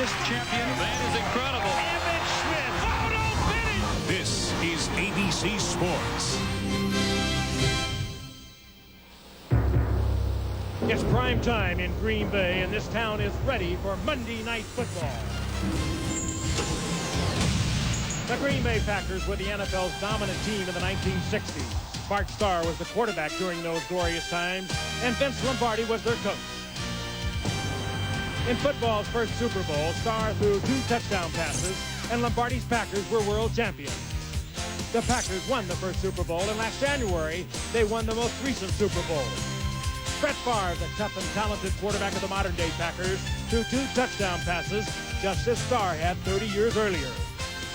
greatest champion. That is incredible. Emmitt Smith. Photo finish. This is ABC Sports. It's prime time in Green Bay, and this town is ready for Monday Night Football. The Green Bay Packers were the NFL's dominant team in the 1960s. Bart Starr was the quarterback during those glorious times, and Vince Lombardi was their coach. In football's first Super Bowl, Starr threw 2 touchdown passes, and Lombardi's Packers were world champions. The Packers won the first Super Bowl, and last January, they won the most recent Super Bowl. Brett Favre, the tough and talented quarterback of the modern-day Packers, threw 2 touchdown passes, just as Starr had 30 years earlier.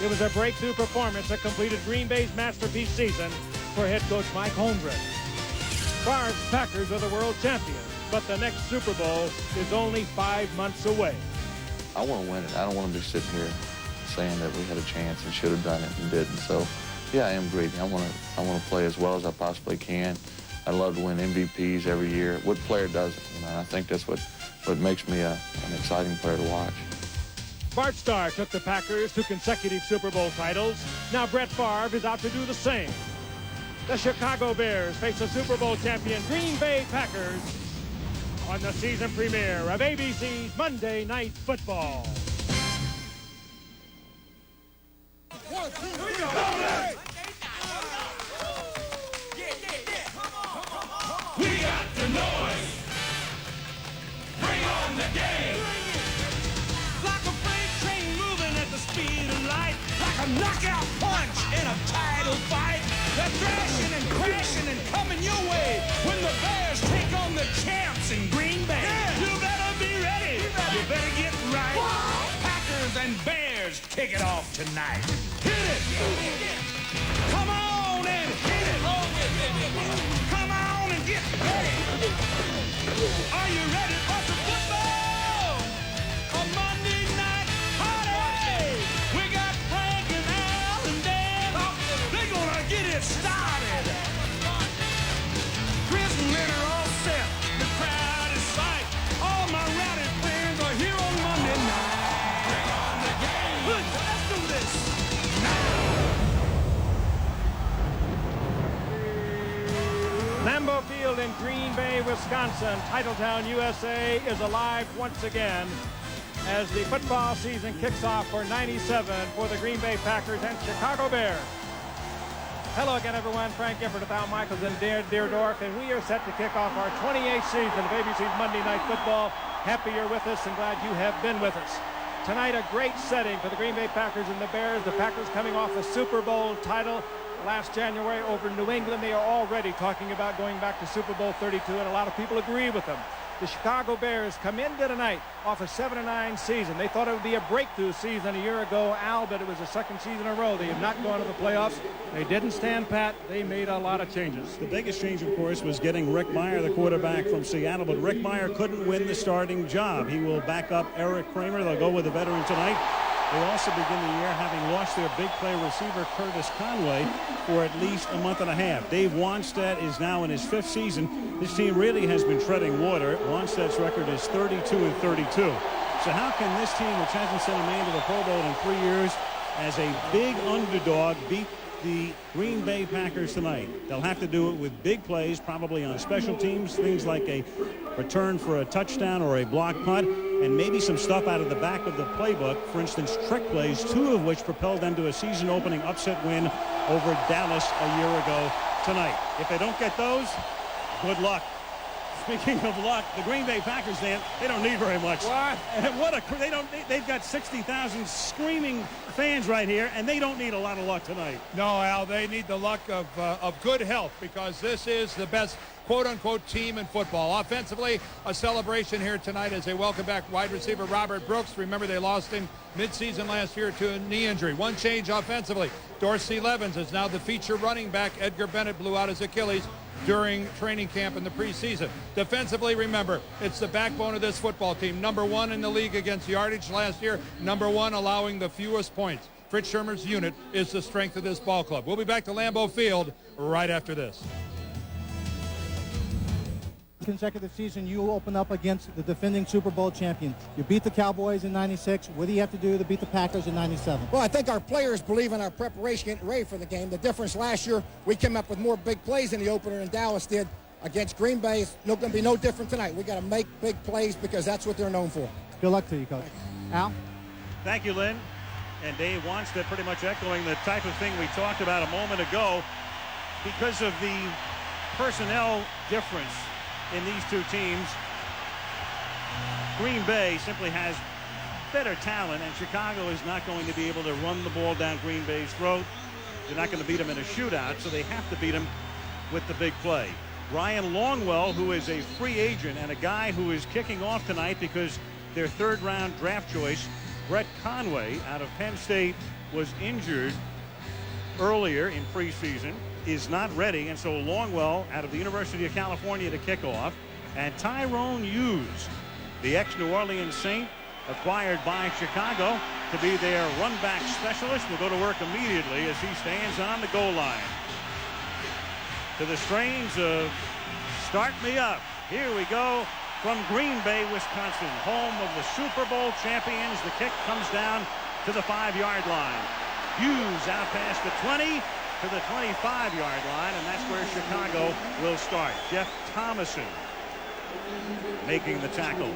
It was a breakthrough performance that completed Green Bay's masterpiece season for head coach Mike Holmgren. Favre's Packers are the world champions, but the next Super Bowl is only 5 months away. I want to win it. I don't want to be sitting here saying that we had a chance and should have done it and didn't. So, yeah, I am greedy. I want to play as well as I possibly can. I love to win MVPs every year. What player doesn't? You know, I think that's what makes me an exciting player to watch. Bart Starr took the Packers to consecutive Super Bowl titles. Now Brett Favre is out to do the same. The Chicago Bears face the Super Bowl champion Green Bay Packers on the season premiere of ABC's Monday Night Football. 1, 2, 3, go! We got the noise. Bring on the game. Like a freight train moving at the speed of light. Like a knockout punch in a title fight. They're thrashing and crashing and coming your way when the Bears take on the champs in Green Bay. Yeah. You better be ready. You better get right. Packers and Bears kick it off tonight. Hit it. Come on and hit it. Come on and get ready. Are you ready for some football? A Monday night party. We got Hank and Al and Dan. They're gonna get it started. Chris and Lynn are all set. The crowd is sight. All my rowdy friends are here on Monday night. Bring on the game. Let's do this now. Lambeau Field in Green Bay, Wisconsin, Titletown, USA is alive once again as the football season kicks off for 97 for the Green Bay Packers and Chicago Bears. Hello again, everyone. Frank Gifford, Al Michaels, and Deerdorf, and we are set to kick off our 28th season of ABC's Monday Night Football. Happy you're with us and glad you have been with us. Tonight, a great setting for the Green Bay Packers and the Bears. The Packers coming off a Super Bowl title last January over New England. They are already talking about going back to Super Bowl 32, and a lot of people agree with them. The Chicago Bears come into tonight off a 7-9 season. They thought it would be a breakthrough season a year ago, Al, but it was the second season in a row. They have not gone to the playoffs. They didn't stand pat. They made a lot of changes. The biggest change, of course, was getting Rick Mirer, the quarterback from Seattle, but Rick Mirer couldn't win the starting job. He will back up Eric Kramer. They'll go with the veteran tonight. They also begin the year having lost their big play receiver Curtis Conway for at least a month and a half. Dave Wannstedt is now in his 5th season. This team really has been treading water. Wannstedt's record is 32-32. So how can this team, which hasn't sent a man to the Pro Bowl in 3 years, as a big underdog, beat the Green Bay Packers tonight? They'll have to do it with big plays, probably on special teams, things like a return for a touchdown or a block punt, and maybe some stuff out of the back of the playbook. For instance, trick plays, 2 of which propelled them to a season-opening upset win over Dallas a year ago tonight. If they don't get those, good luck. Speaking of luck, the Green Bay Packers, Dan, they don't need very much. What? They've got 60,000 screaming fans right here, and they don't need a lot of luck tonight. No, Al, they need the luck of good health, because this is the best quote-unquote team in football. Offensively, a celebration here tonight as they welcome back wide receiver Robert Brooks. Remember, they lost him midseason last year to a knee injury. One change offensively. Dorsey Levens is now the feature running back. Edgar Bennett blew out his Achilles during training camp in the preseason. Defensively, remember, it's the backbone of this football team. Number 1 in the league against yardage last year. Number 1 allowing the fewest points. Fritz Shermer's unit is the strength of this ball club. We'll be back to Lambeau Field right after this. consecutive season you open up against the defending Super Bowl champion. You beat the Cowboys in '96. What do you have to do to beat the Packers in '97? Well, I think our players believe in our preparation, getting ready for the game. The difference last year, we came up with more big plays in the opener than Dallas did against Green Bay. It's going to be no different tonight. We got to make big plays because that's what they're known for. Good luck to you, Coach. Al? Thank you, Lynn. And Dave Wannstedt pretty much echoing the type of thing we talked about a moment ago. Because of the personnel difference in these two teams, Green Bay simply has better talent, and Chicago is not going to be able to run the ball down Green Bay's throat. They're not going to beat them in a shootout, so they have to beat them with the big play. Ryan Longwell, who is a free agent and a guy who is kicking off tonight because their third-round draft choice, Brett Conway, out of Penn State, was injured earlier in preseason, is not ready, and so Longwell out of the University of California to kick off. And Tyrone Hughes, the ex-New Orleans Saint, acquired by Chicago to be their run-back specialist, will go to work immediately as he stands on the goal line. To the strains of Start Me Up. Here we go from Green Bay, Wisconsin, home of the Super Bowl champions. The kick comes down to the 5-yard line. Hughes out past the 20 to the 25-yard line, and that's where Chicago will start. Jeff Thomason making the tackle.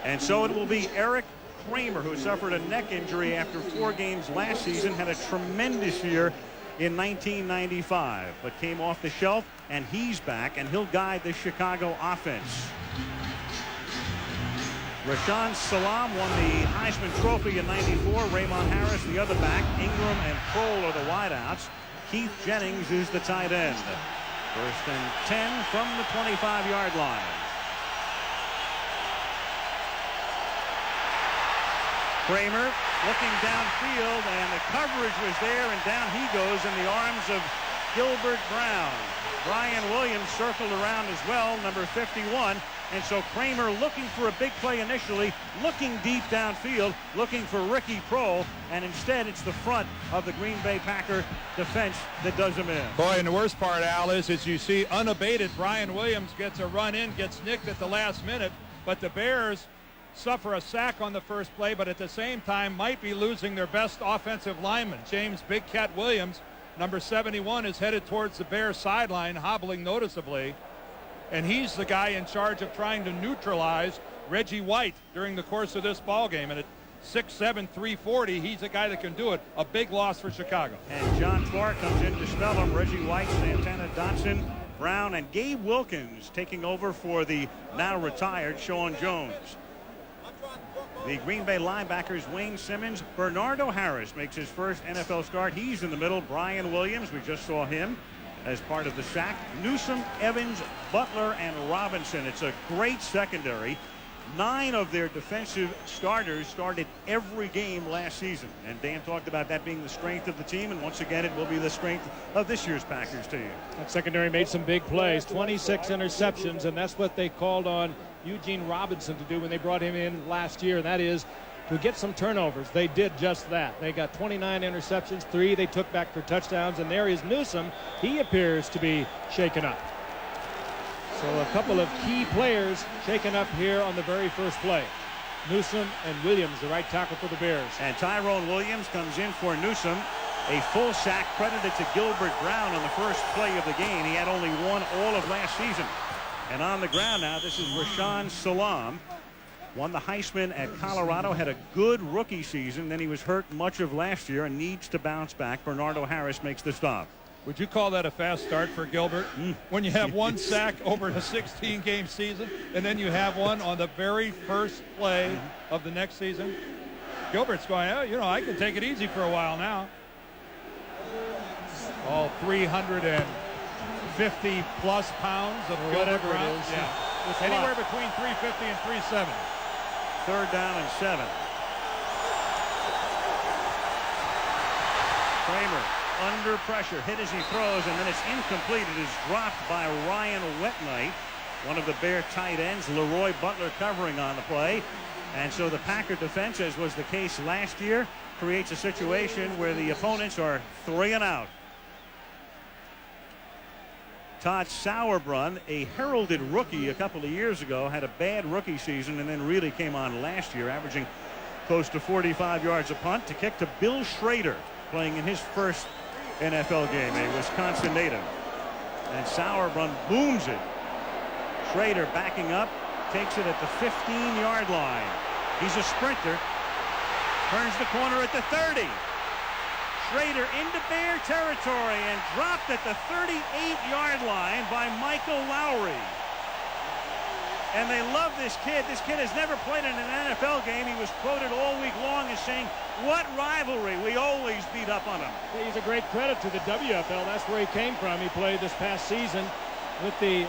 And so it will be Eric Kramer, who suffered a neck injury after 4 games last season, had a tremendous year in 1995, but came off the shelf, and he's back, and he'll guide the Chicago offense. Rashaan Salaam won the Heisman Trophy in '94. Raymond Harris, the other back. Ingram and Kroll are the wideouts. Keith Jennings is the tight end. 1st and 10 from the 25-yard line. Kramer looking downfield, and the coverage was there, and down he goes in the arms of Gilbert Brown. Brian Williams circled around as well, number 51. And so Kramer looking for a big play initially, looking deep downfield, looking for Ricky Prohl, and instead it's the front of the Green Bay Packer defense that does him in. Boy, and the worst part, Al, is you see unabated Brian Williams gets a run in, gets nicked at the last minute, but the Bears suffer a sack on the first play, but at the same time might be losing their best offensive lineman. James Big Cat Williams, number 71, is headed towards the Bears sideline, hobbling noticeably. And he's the guy in charge of trying to neutralize Reggie White during the course of this ball game. And at 6'7", 340, he's a guy that can do it. A big loss for Chicago. And John Clark comes in to spell him. Reggie White, Santana Dotson, Brown, and Gabe Wilkins taking over for the now retired Sean Jones. The Green Bay linebackers, Wayne Simmons. Bernardo Harris makes his first NFL start. He's in the middle. Brian Williams, we just saw him as part of the sack. Newsome, Evans, Butler, and Robinson. It's a great secondary. 9 of their defensive starters started every game last season. And Dan talked about that being the strength of the team, and once again it will be the strength of this year's Packers team. That secondary made some big plays, 26 interceptions, and that's what they called on Eugene Robinson to do when they brought him in last year. That is to get some turnovers. They did just that. They got 29 interceptions, 3 they took back for touchdowns, and there is Newsome. He appears to be shaken up. So a couple of key players shaken up here on the very first play. Newsome and Williams, the right tackle for the Bears. And Tyrone Williams comes in for Newsome. A full sack credited to Gilbert Brown on the first play of the game. He had only 1 all of last season. And on the ground now, this is Rashaan Salaam. Won the Heisman at Colorado, had a good rookie season, then he was hurt much of last year and needs to bounce back. Bernardo Harris makes the stop. Would you call that a fast start for Gilbert? When you have 1 sack over a 16-game season, and then you have one on the very first play of the next season? Gilbert's going, oh, you know, I can take it easy for a while now. All 350-plus pounds of whatever Gilbert it is. Yeah. It's anywhere between 350 and 370. 3rd down and 7. Kramer under pressure, hit as he throws, and then it's incomplete. It is dropped by Ryan Wetnight, one of the Bear tight ends. Leroy Butler covering on the play. And so the Packer defense, as was the case last year, creates a situation where the opponents are 3 and out. Todd Sauerbrunn, a heralded rookie a couple of years ago, had a bad rookie season and then really came on last year, averaging close to 45 yards a punt, to kick to Bill Schrader, playing in his first NFL game, a Wisconsin native. And Sauerbrunn booms it. Schrader backing up, takes it at the 15-yard line. He's a sprinter. Turns the corner at the 30. Schrader into Bear territory and dropped at the 38-yard line by Michael Lowry. And they love this kid. This kid has never played in an NFL game. He was quoted all week long as saying, "What rivalry? We always beat up on him." He's a great credit to the WFL. That's where he came from. He played this past season with the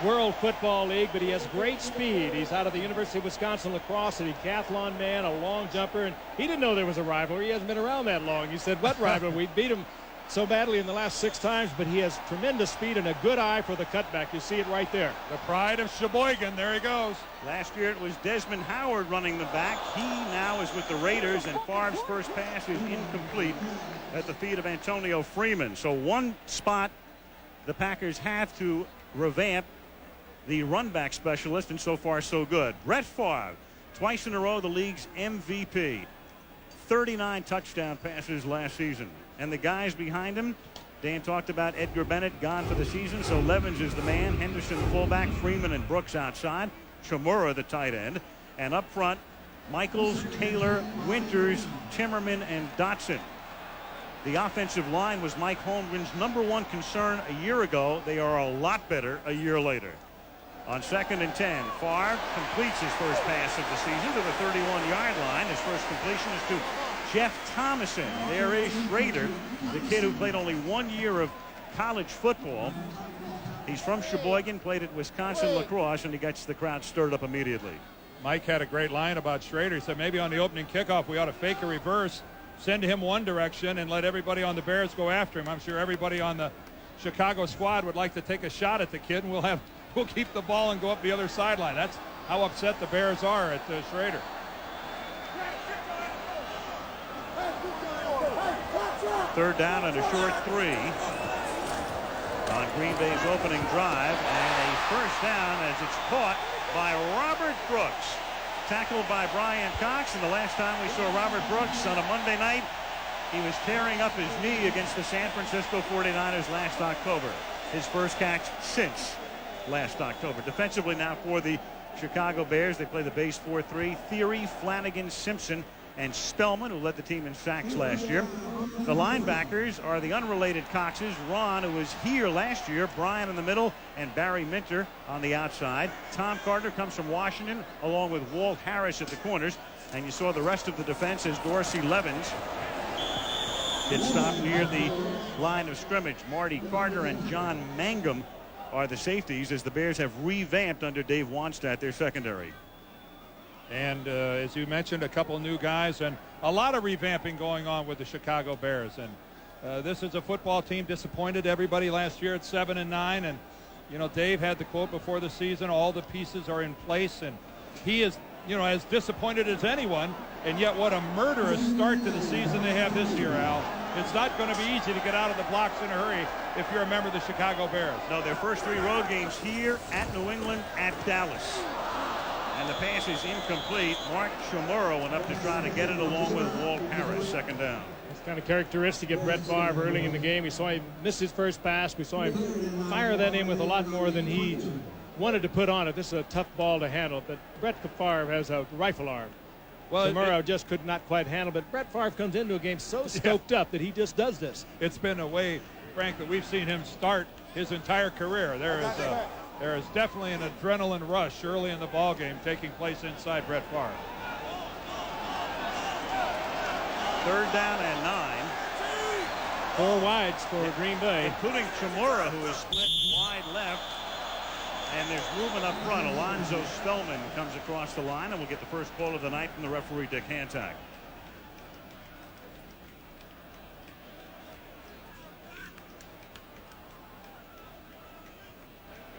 World Football League, but he has great speed. He's out of the University of Wisconsin lacrosse, and a decathlon man, a long jumper, and he didn't know there was a rivalry. He hasn't been around that long. He said, "What rivalry? We beat him so badly in the last 6 times," but he has tremendous speed and a good eye for the cutback. You see it right there. The pride of Sheboygan. There he goes. Last year it was Desmond Howard running the back. He now is with the Raiders, and Favre's first pass is incomplete at the feet of Antonio Freeman. So one spot the Packers have to revamp the run back specialist, and so far so good. Brett Favre, twice in a row the league's MVP. 39 touchdown passes last season. And the guys behind him, Dan talked about Edgar Bennett gone for the season, so Levens is the man, Henderson the fullback, Freeman and Brooks outside, Chamura the tight end, and up front, Michaels, Taylor, Winters, Timmerman, and Dotson. The offensive line was Mike Holmgren's #1 concern a year ago. They are a lot better a year later. On 2nd and 10, Favre completes his first pass of the season to the 31-yard line. His first completion is to Jeff Thomason. There is Schrader, the kid who played only 1 year of college football. He's from Sheboygan, played at Wisconsin lacrosse, and he gets the crowd stirred up immediately. Mike had a great line about Schrader. He said maybe on the opening kickoff we ought to fake a reverse, send him one direction, and let everybody on the Bears go after him. I'm sure everybody on the Chicago squad would like to take a shot at the kid, and we'll keep the ball and go up the other sideline. That's how upset the Bears are at Schrader. Third down and a short 3 on Green Bay's opening drive, and a first down as it's caught by Robert Brooks, tackled by Brian Cox. And the last time we saw Robert Brooks on a Monday night, he was tearing up his knee against the San Francisco 49ers last October. His first catch since last October. Defensively now for the Chicago Bears, they play the base 4-3. Theory, Flanagan, Simpson, and Spellman, who led the team in sacks last year. The linebackers are the unrelated Coxes. Ron, who was here last year, Brian in the middle, and Barry Minter on the outside. Tom Carter comes from Washington, along with Walt Harris at the corners. And you saw the rest of the defense as Dorsey Levens gets stopped near the line of scrimmage. Marty Carter and John Mangum are the safeties, as the Bears have revamped under Dave Wannstedt their secondary. And as you mentioned, a couple new guys and a lot of revamping going on with the Chicago Bears. And this is a football team disappointed everybody last year at 7-9. And, you know, Dave had the quote before the season, all the pieces are in place. And he is, you know, as disappointed as anyone. And yet what a murderous start to the season they have this year, Al. It's not going to be easy to get out of the blocks in a hurry if you're a member of the Chicago Bears. No, their first 3 road games here, at New England, at Dallas. And the pass is incomplete. Mark Chamorro went up to try to get it along with Walt Harris. Second down. It's kind of characteristic of Brett Favre early in the game. We saw him miss his first pass. We saw him fire that in with a lot more than he wanted to put on it. This is a tough ball to handle, but Brett Favre has a rifle arm. Well, Chamorro just could not quite handle, but Brett Favre comes into a game so stoked up that he just does this. It's been a way, Frank, that we've seen him start his entire career. There is definitely an adrenaline rush early in the ball game taking place inside Brett Favre. Third down and 9. 4 wides for Green Bay, including Chamorro, who is split wide left. And there's movement up front. Alonzo Spellman comes across the line, and we'll get the first call of the night from the referee, Dick Hancock.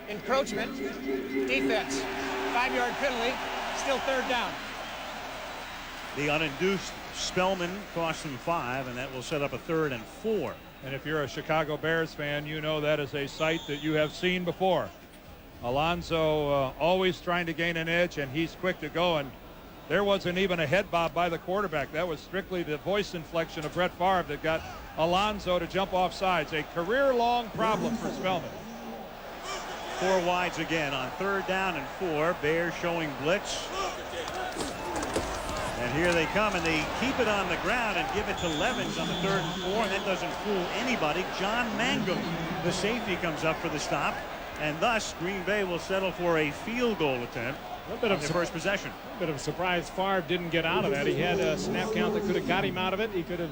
Encroachment, defense, 5-yard penalty, still third down. The uninduced Spellman cost them 5, and that will set up a 3rd and 4. And if you're a Chicago Bears fan, you know that is a sight that you have seen before. Alonso always trying to gain an edge, and he's quick to go. And there wasn't even a head bob by the quarterback. That was strictly the voice inflection of Brett Favre that got Alonso to jump off sides. A career-long problem for Spellman. 4 wides again on 3rd down and 4. Bears showing blitz. And here they come, and they keep it on the ground and give it to Levens on the 3rd and 4, and that doesn't fool anybody. John Mangum, the safety, comes up for the stop, and thus Green Bay will settle for a field goal attempt. A little bit of first possession. A bit of a surprise. Favre didn't get out of that. He had a snap count that could have got him out of it. He could have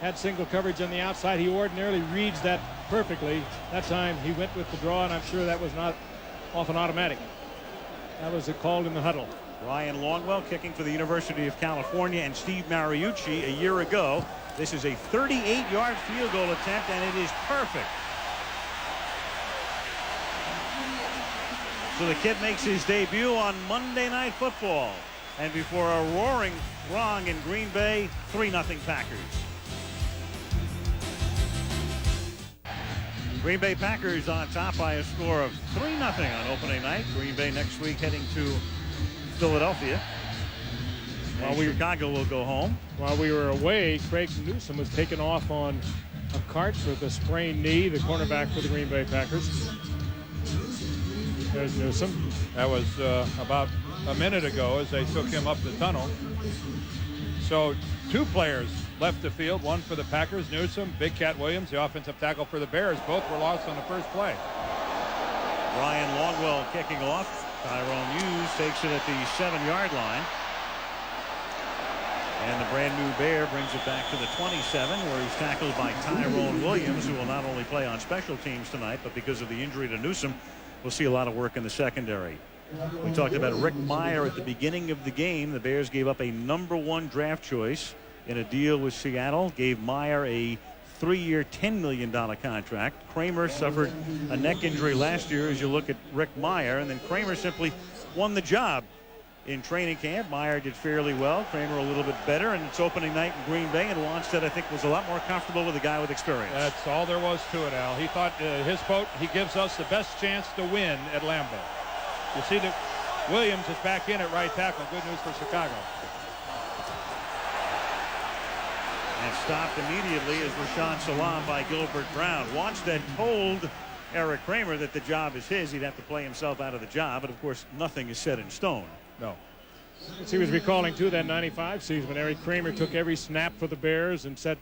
had single coverage on the outside. He ordinarily reads that perfectly. That time he went with the draw, and I'm sure that was not off an automatic. That was called in the huddle. Ryan Longwell kicking for the University of California, and Steve Mariucci a year ago. This is a 38-yard field goal attempt, and it is perfect. So the kid makes his debut on Monday Night Football. And before a roaring throng in Green Bay, 3-0 Packers. Green Bay Packers on top by a score of 3-0 on opening night. Green Bay next week heading to Philadelphia. While Chicago will go home. While we were away, Craig Newsome was taken off on a cart with a sprained knee, the cornerback for the Green Bay Packers. There's Newsome. That was about a minute ago as they took him up the tunnel. So 2 players left the field, one for the Packers, Newsome, Big Cat Williams, the offensive tackle for the Bears. Both were lost on the first play. Ryan Longwell kicking off. Tyrone Hughes takes it at the 7-yard line. And the brand new Bear brings it back to the 27, where he's tackled by Tyrone Williams, who will not only play on special teams tonight, but because of the injury to Newsome, we'll see a lot of work in the secondary. We talked about Rick Meyer at the beginning of the game. The Bears gave up a #1 draft choice in a deal with Seattle, gave Meyer a 3-year, $10 million contract. Kramer suffered a neck injury last year as you look at Rick Meyer, and then Kramer simply won the job in training camp. Meyer did fairly well, Kramer a little bit better, and it's opening night in Green Bay, and Wannstedt, I think, was a lot more comfortable with a guy with experience. That's all there was to it, Al. He thought his quote, he gives us the best chance to win at Lambeau. You see that Williams is back in at right tackle. Good news for Chicago. And stopped immediately is Rashaan Salaam by Gilbert Brown. Wannstedt told Eric Kramer that the job is his. He'd have to play himself out of the job, but of course nothing is set in stone. No. As he was recalling too that 95 season when Eric Kramer took every snap for the Bears and set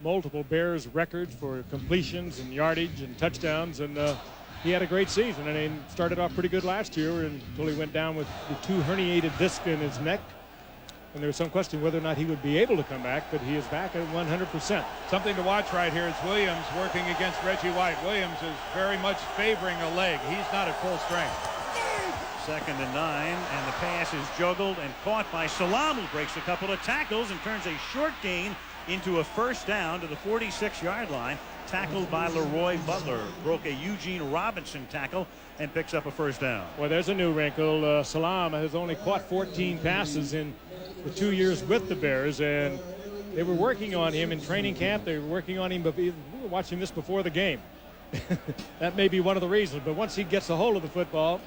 multiple Bears records for completions and yardage and touchdowns, and he had a great season, and he started off pretty good last year until he went down with the 2 herniated discs in his neck. And there was some question whether or not he would be able to come back, but he is back at 100%. Something to watch right here is Williams working against Reggie White. Williams is very much favoring a leg. He's not at full strength. 2nd and 9, and the pass is juggled and caught by Salaam, who breaks a couple of tackles and turns a short gain into a 1st down to the 46-yard line. Tackled by Leroy Butler. Broke a Eugene Robinson tackle and picks up a 1st down. Well, there's a new wrinkle. Salaam has only caught 14 passes in the 2 years with the Bears, and they were working on him in training camp. They were working on him, but we were watching this before the game. That may be one of the reasons, but once he gets a hold of the football,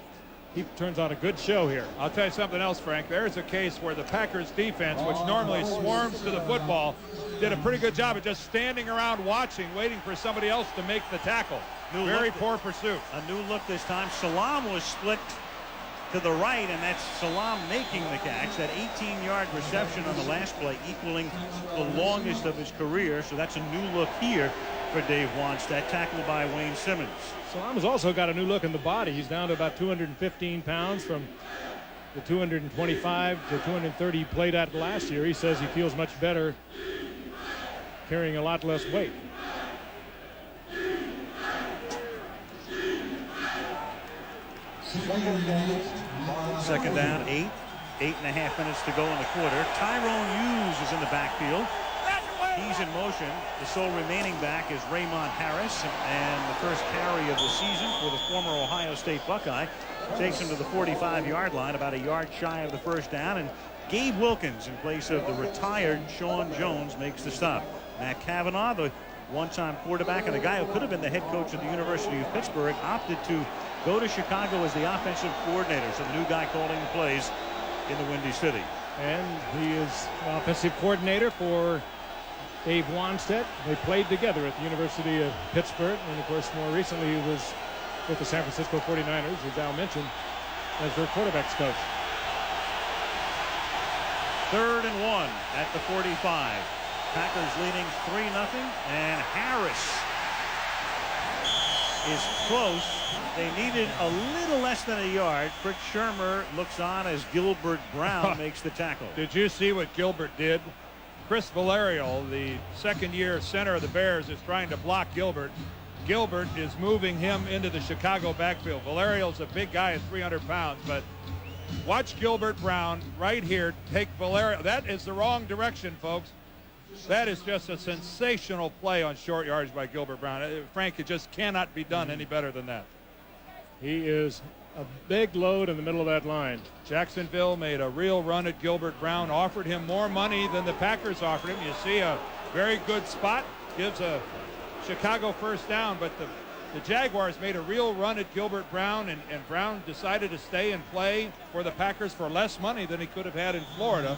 he turns on a good show here. I'll tell you something else, Frank. There's a case where the Packers defense, which normally swarms to the football, did a pretty good job of just standing around watching, waiting for somebody else to make the tackle. Very poor pursuit. A new look this time. Salaam was split to the right, and that's Salaam making the catch. That 18-yard reception on the last play, equaling the longest of his career. So that's a new look here for Dave Wannstedt, tackled by Wayne Simmons. Salaam has also got a new look in the body. He's down to about 215 pounds from the 225 to 230 he played at last year. He says he feels much better carrying a lot less weight. Second down, 8.5 minutes to go in the quarter. Tyrone Hughes is in the backfield. He's in motion. The sole remaining back is Raymond Harris, and the first carry of the season for the former Ohio State Buckeye takes him to the 45-yard line, about a yard shy of the 1st down, and Gabe Wilkins, in place of the retired Sean Jones, makes the stop. Matt Cavanaugh, the one-time quarterback and a guy who could have been the head coach at the University of Pittsburgh, opted to go to Chicago as the offensive coordinator. So the new guy calling the plays in the Windy City. And he is offensive coordinator for Dave Wanstead. They played together at the University of Pittsburgh. And, of course, more recently he was with the San Francisco 49ers, as Al mentioned, as their quarterbacks coach. 3rd and 1 at the 45. Packers leading 3-0. And Harris is close. They needed a little less than a yard. Fritz Shermer looks on as Gilbert Brown makes the tackle. Did you see what Gilbert did? Chris Valerio, the second-year center of the Bears, is trying to block Gilbert. Gilbert is moving him into the Chicago backfield. Valerio's a big guy at 300 pounds, but watch Gilbert Brown right here take Valerio. That is the wrong direction, folks. That is just a sensational play on short yards by Gilbert Brown. Frank, it just cannot be done any better than that. He is a big load in the middle of that line. Jacksonville made a real run at Gilbert Brown, offered him more money than the Packers offered him. You see a very good spot, gives a Chicago first down, but the Jaguars made a real run at Gilbert Brown, and Brown decided to stay and play for the Packers for less money than he could have had in Florida.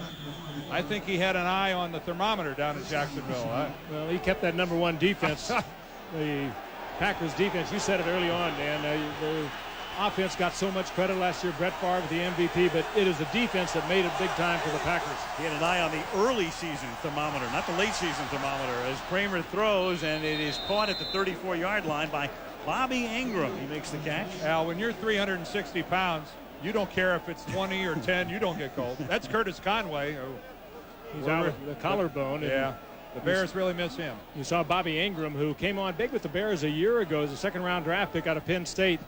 I think he had an eye on the thermometer down in Jacksonville. Well, he kept that #1 defense. The Packers defense, you said it early on, Dan. The offense got so much credit last year. Brett Favre, the MVP, but it is the defense that made it big time for the Packers. He had an eye on the early season thermometer, not the late season thermometer, as Kramer throws, and it is caught at the 34-yard line by Bobby Ingram. He makes the catch. Al, when you're 360 pounds, you don't care if it's 20 or 10. You don't get cold. That's Curtis Conway. He's out with the collarbone. Yeah. The Bears really miss him. You saw Bobby Ingram, who came on big with the Bears a year ago as a second-round draft pick out of Penn State.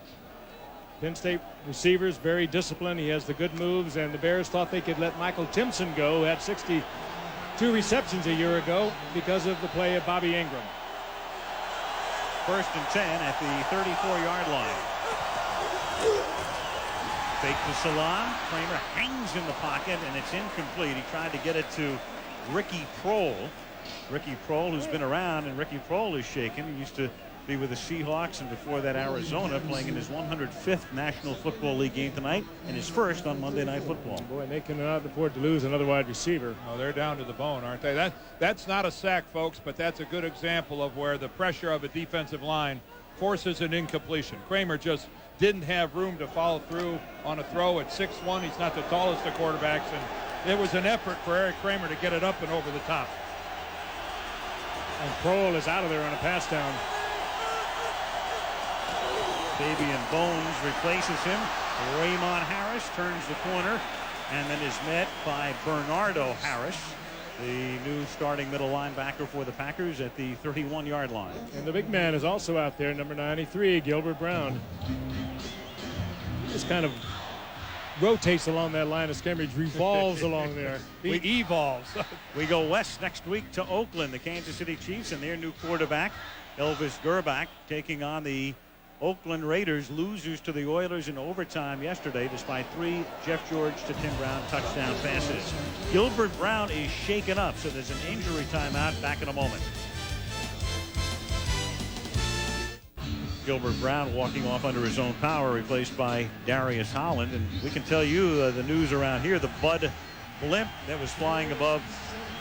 Penn State receivers, very disciplined. He has the good moves, and the Bears thought they could let Michael Timpson go, who had 62 receptions a year ago, because of the play of Bobby Ingram. 1st and 10 at the 34-yard line. Fake to Salam. Kramer hangs in the pocket, and it's incomplete. He tried to get it to Ricky Prohl. Ricky Prohl, who's been around, and Ricky Prohl is shaken. He used to be with the Seahawks, and before that Arizona, playing in his 105th National Football League game tonight, and his first on Monday Night Football. Boy, they cannot afford to lose another wide receiver. Oh, they're down to the bone, aren't they? That's not a sack, folks, but that's a good example of where the pressure of a defensive line forces an incompletion. Kramer just didn't have room to follow through on a throw at 6'1". He's not the tallest of quarterbacks, and it was an effort for Eric Kramer to get it up and over the top. And Prohl is out of there on a pass down. Fabian Bones replaces him. Raymond Harris turns the corner and then is met by Bernardo Harris, the new starting middle linebacker for the Packers at the 31-yard line. And the big man is also out there, number 93, Gilbert Brown. Just kind of rotates along that line of scrimmage, revolves along there. He evolves. We go west next week to Oakland, the Kansas City Chiefs, and their new quarterback, Elvis Gerbach, taking on the Oakland Raiders, losers to the Oilers in overtime yesterday, despite 3 Jeff George to Tim Brown touchdown passes. Gilbert Brown is shaken up, so there's an injury timeout. Back in a moment. Gilbert Brown walking off under his own power, replaced by Darius Holland. And we can tell you the news around here. The Bud blimp that was flying above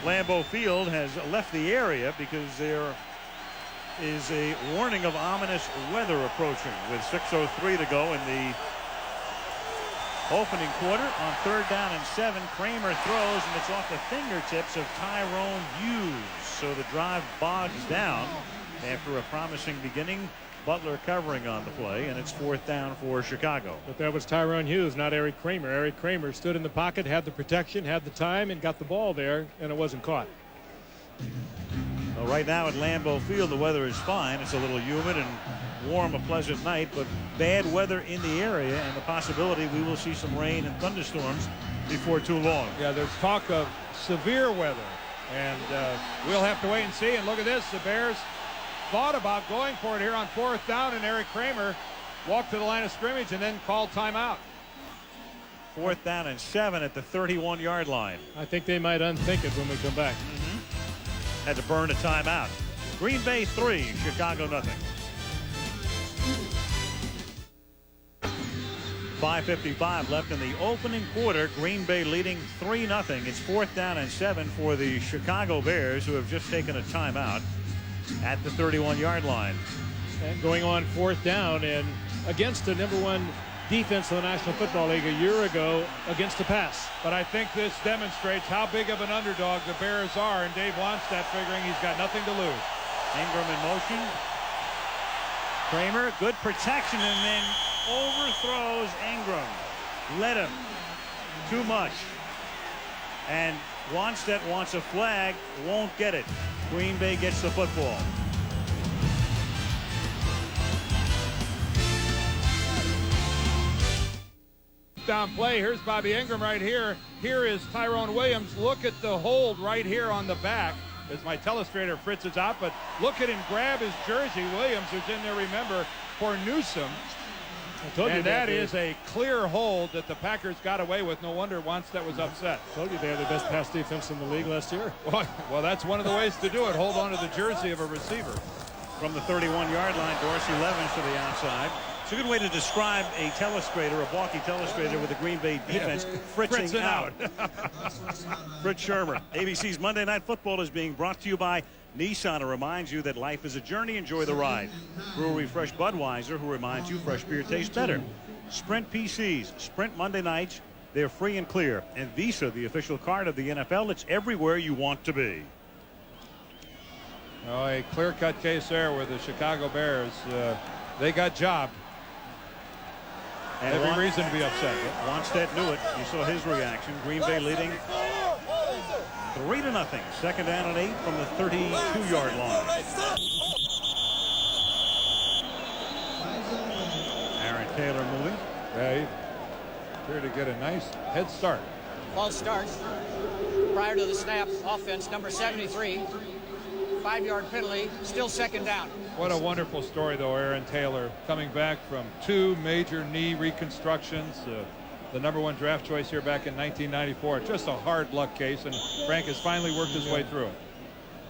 Lambeau Field has left the area because there is a warning of ominous weather approaching with 6:03 to go in the opening quarter. On 3rd down and 7, Kramer throws, and it's off the fingertips of Tyrone Hughes. So the drive bogs down after a promising beginning. Butler covering on the play, and it's 4th down for Chicago. But that was Tyrone Hughes, not Eric Kramer. Eric Kramer stood in the pocket, had the protection, had the time, and got the ball there, and it wasn't caught. Well, right now at Lambeau Field, the weather is fine. It's a little humid and warm, a pleasant night, but bad weather in the area, and the possibility we will see some rain and thunderstorms before too long. Yeah, there's talk of severe weather, and we'll have to wait and see. And look at this, the Bears thought about going for it here on 4th down, and Eric Kramer walked to the line of scrimmage and then called timeout. 4th down and 7 at the 31-yard line. I think they might unthink it when we come back. Had to burn a timeout. Green Bay 3, Chicago nothing. 5:55 left in the opening quarter. Green Bay leading 3-0. It's 4th down and 7 for the Chicago Bears, who have just taken a timeout at the 31-yard line. And going on 4th down and against the #1 defense of the National Football League a year ago against the pass. But I think this demonstrates how big of an underdog the Bears are, and Dave Wannstedt figuring he's got nothing to lose. Ingram in motion. Kramer, good protection, and then overthrows Ingram. Let him. Too much. And Wannstedt wants a flag, won't get it. Green Bay gets the football. Down play. Here's Bobby Ingram right here. Here is Tyrone Williams. Look at the hold right here on the back as my telestrator Fritz is out, but look at him grab his jersey. Williams, who's in there, remember, for Newsome. And that is a clear hold that the Packers got away with. No wonder Wannstedt was upset. Told you they had the best pass defense in the league last year. Well, that's one of the ways to do it. Hold on to the jersey of a receiver. From the 31-yard line, Dorsey Levens to the outside. It's a good way to describe a telestrator, a balky telestrator with the Green Bay defense fritzing out. Fritz Shermer. ABC's Monday Night Football is being brought to you by Nissan. It reminds you that life is a journey. Enjoy the ride. Brewery Fresh Budweiser, who reminds you fresh beer tastes better. Sprint PCs. Sprint Monday nights. They're free and clear. And Visa, the official card of the NFL. It's everywhere you want to be. Oh, a clear-cut case there with the Chicago Bears. They got jobbed. And every reason to be upset. Wannstedt knew it. You saw his reaction. Green Bay leading 3-0. 2nd down and 8 from the 32-yard line. Aaron Taylor moving. Yeah, he appeared to get a nice head start. False start. Prior to the snap, offense number 73. 5-yard penalty, still 2nd down. What a wonderful story, though, Aaron Taylor, coming back from 2 major knee reconstructions. The #1 draft choice here back in 1994. Just a hard luck case, and Frank has finally worked his way through.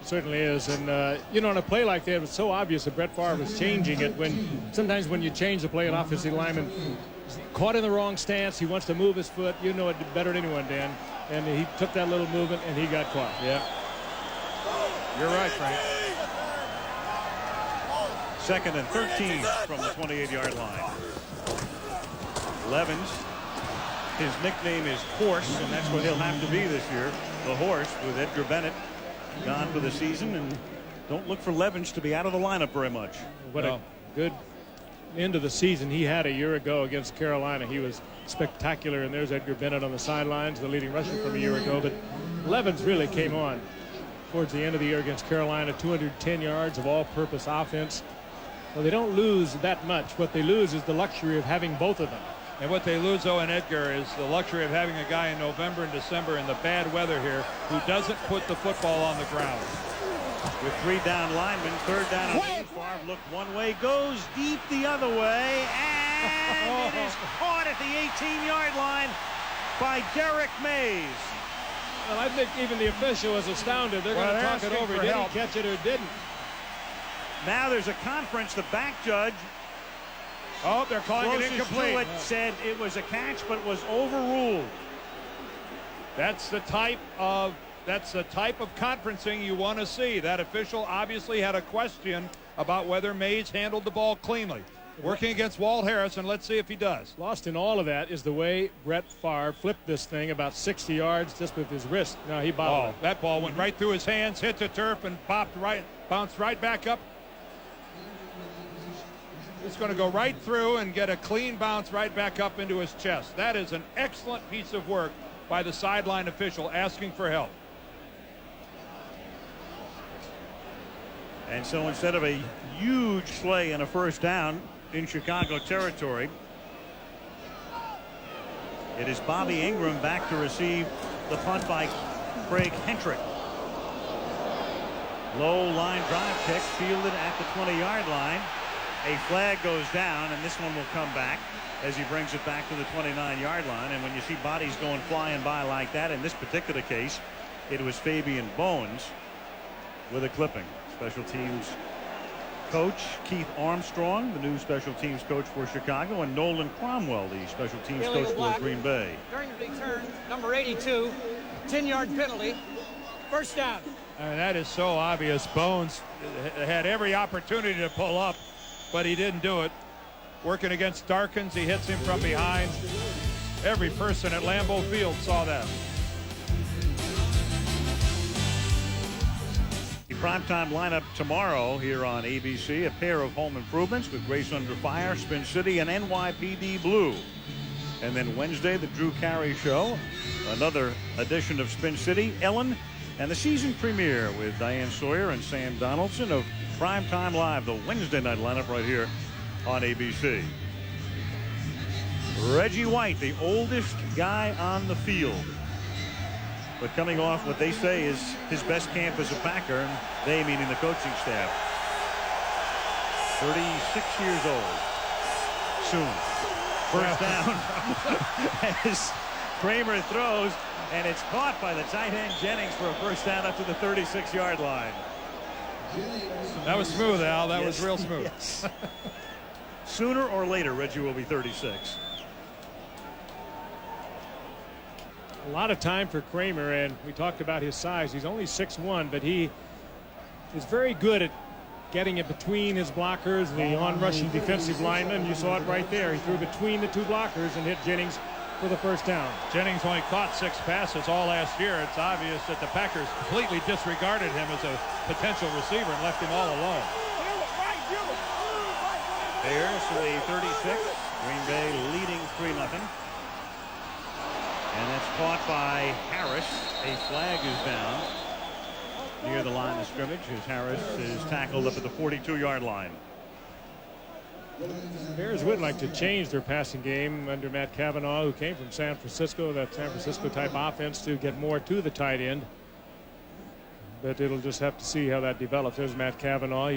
Certainly is. And, you know, on a play like that, it was so obvious that Brett Favre was changing it. Sometimes when you change the play, an offensive lineman caught in the wrong stance, he wants to move his foot. You know it better than anyone, Dan. And he took that little movement, and he got caught. Yeah. You're right, Frank. 2nd and 13 from the 28-yard line. Levens, his nickname is Horse, and that's what he'll have to be this year. The Horse, with Edgar Bennett gone for the season, and don't look for Levens to be out of the lineup very much. What a good end of the season he had a year ago against Carolina. He was spectacular, and there's Edgar Bennett on the sidelines, the leading rusher from a year ago. But Levens really came on towards the end of the year against Carolina. 210 yards of all-purpose offense. Well, they don't lose that much. What they lose is the luxury of having both of them. And what they lose, though, in Edgar is the luxury of having a guy in November and December in the bad weather here who doesn't put the football on the ground. With 3 down linemen, 3rd down and 8. Favre looked one way, goes deep the other way, and it is caught at the 18-yard line by Derek Mays. Well, I think even the official was astounded. They're going to talk it over. Did he catch it or didn't? Now there's a conference. The back judge, they're calling it incomplete. Said it was a catch, but was overruled. That's the type of conferencing you want to see. That official obviously had a question about whether Mays handled the ball cleanly. Working against Walt Harris, and let's see if he does. Lost in all of that is the way Brett Favre flipped this thing about 60 yards just with his wrist. Now he bobbled. That ball went right through his hands, hit the turf, and bounced right back up. It's going to go right through and get a clean bounce right back up into his chest. That is an excellent piece of work by the sideline official asking for help. And so instead of a huge play and a 1st down in Chicago territory, it is Bobby Ingram back to receive the punt by Craig Hentrick. Low line drive kick fielded at the 20-yard line. A flag goes down, and this one will come back as he brings it back to the 29-yard line. And when you see bodies going flying by like that, in this particular case, it was Fabian Bones. with a clipping. Special teams coach Keith Armstrong, the new special teams coach for Chicago, and Nolan Cromwell, the special teams coach for Green Bay. During the return, number 82, 10-yard penalty, first down. And that is so obvious. Bones had every opportunity to pull up, but he didn't do it. Working against Darkins, he hits him from behind. Every person at Lambeau Field saw that. The primetime lineup tomorrow here on ABC, a pair of home improvements with Grace Under Fire, Spin City, and NYPD Blue. And then Wednesday, the Drew Carey Show, another edition of Spin City, Ellen, and the season premiere with Diane Sawyer and Sam Donaldson of Primetime Live, the Wednesday night lineup right here on ABC. Reggie White, the oldest guy on the field, but coming off what they say is his best camp as a Packer, and they meaning the coaching staff. 36 years old. Soon. First down as Kramer throws, and it's caught by the tight end Jennings for a first down up to the 36-yard line. That was smooth, Al. That was real smooth. Yes. Sooner or later, Reggie will be 36. A lot of time for Kramer, and we talked about his size. He's only 6'1", but he is very good at getting it between his blockers, the on-rushing defensive lineman. You saw it right there. He threw between the two blockers and hit Jennings for the first down. Jennings only caught 6 passes all last year. It's obvious that the Packers completely disregarded him as a potential receiver and left him all alone. Bears to the 36. Green Bay leading 3-0. And that's caught by Harris. A flag is down near the line of scrimmage as Harris is tackled up at the 42-yard line. The Bears would like to change their passing game under Matt Cavanaugh, who came from San Francisco, that San Francisco type offense, to get more to the tight end. But it'll just have to see how that develops. There's Matt Cavanaugh.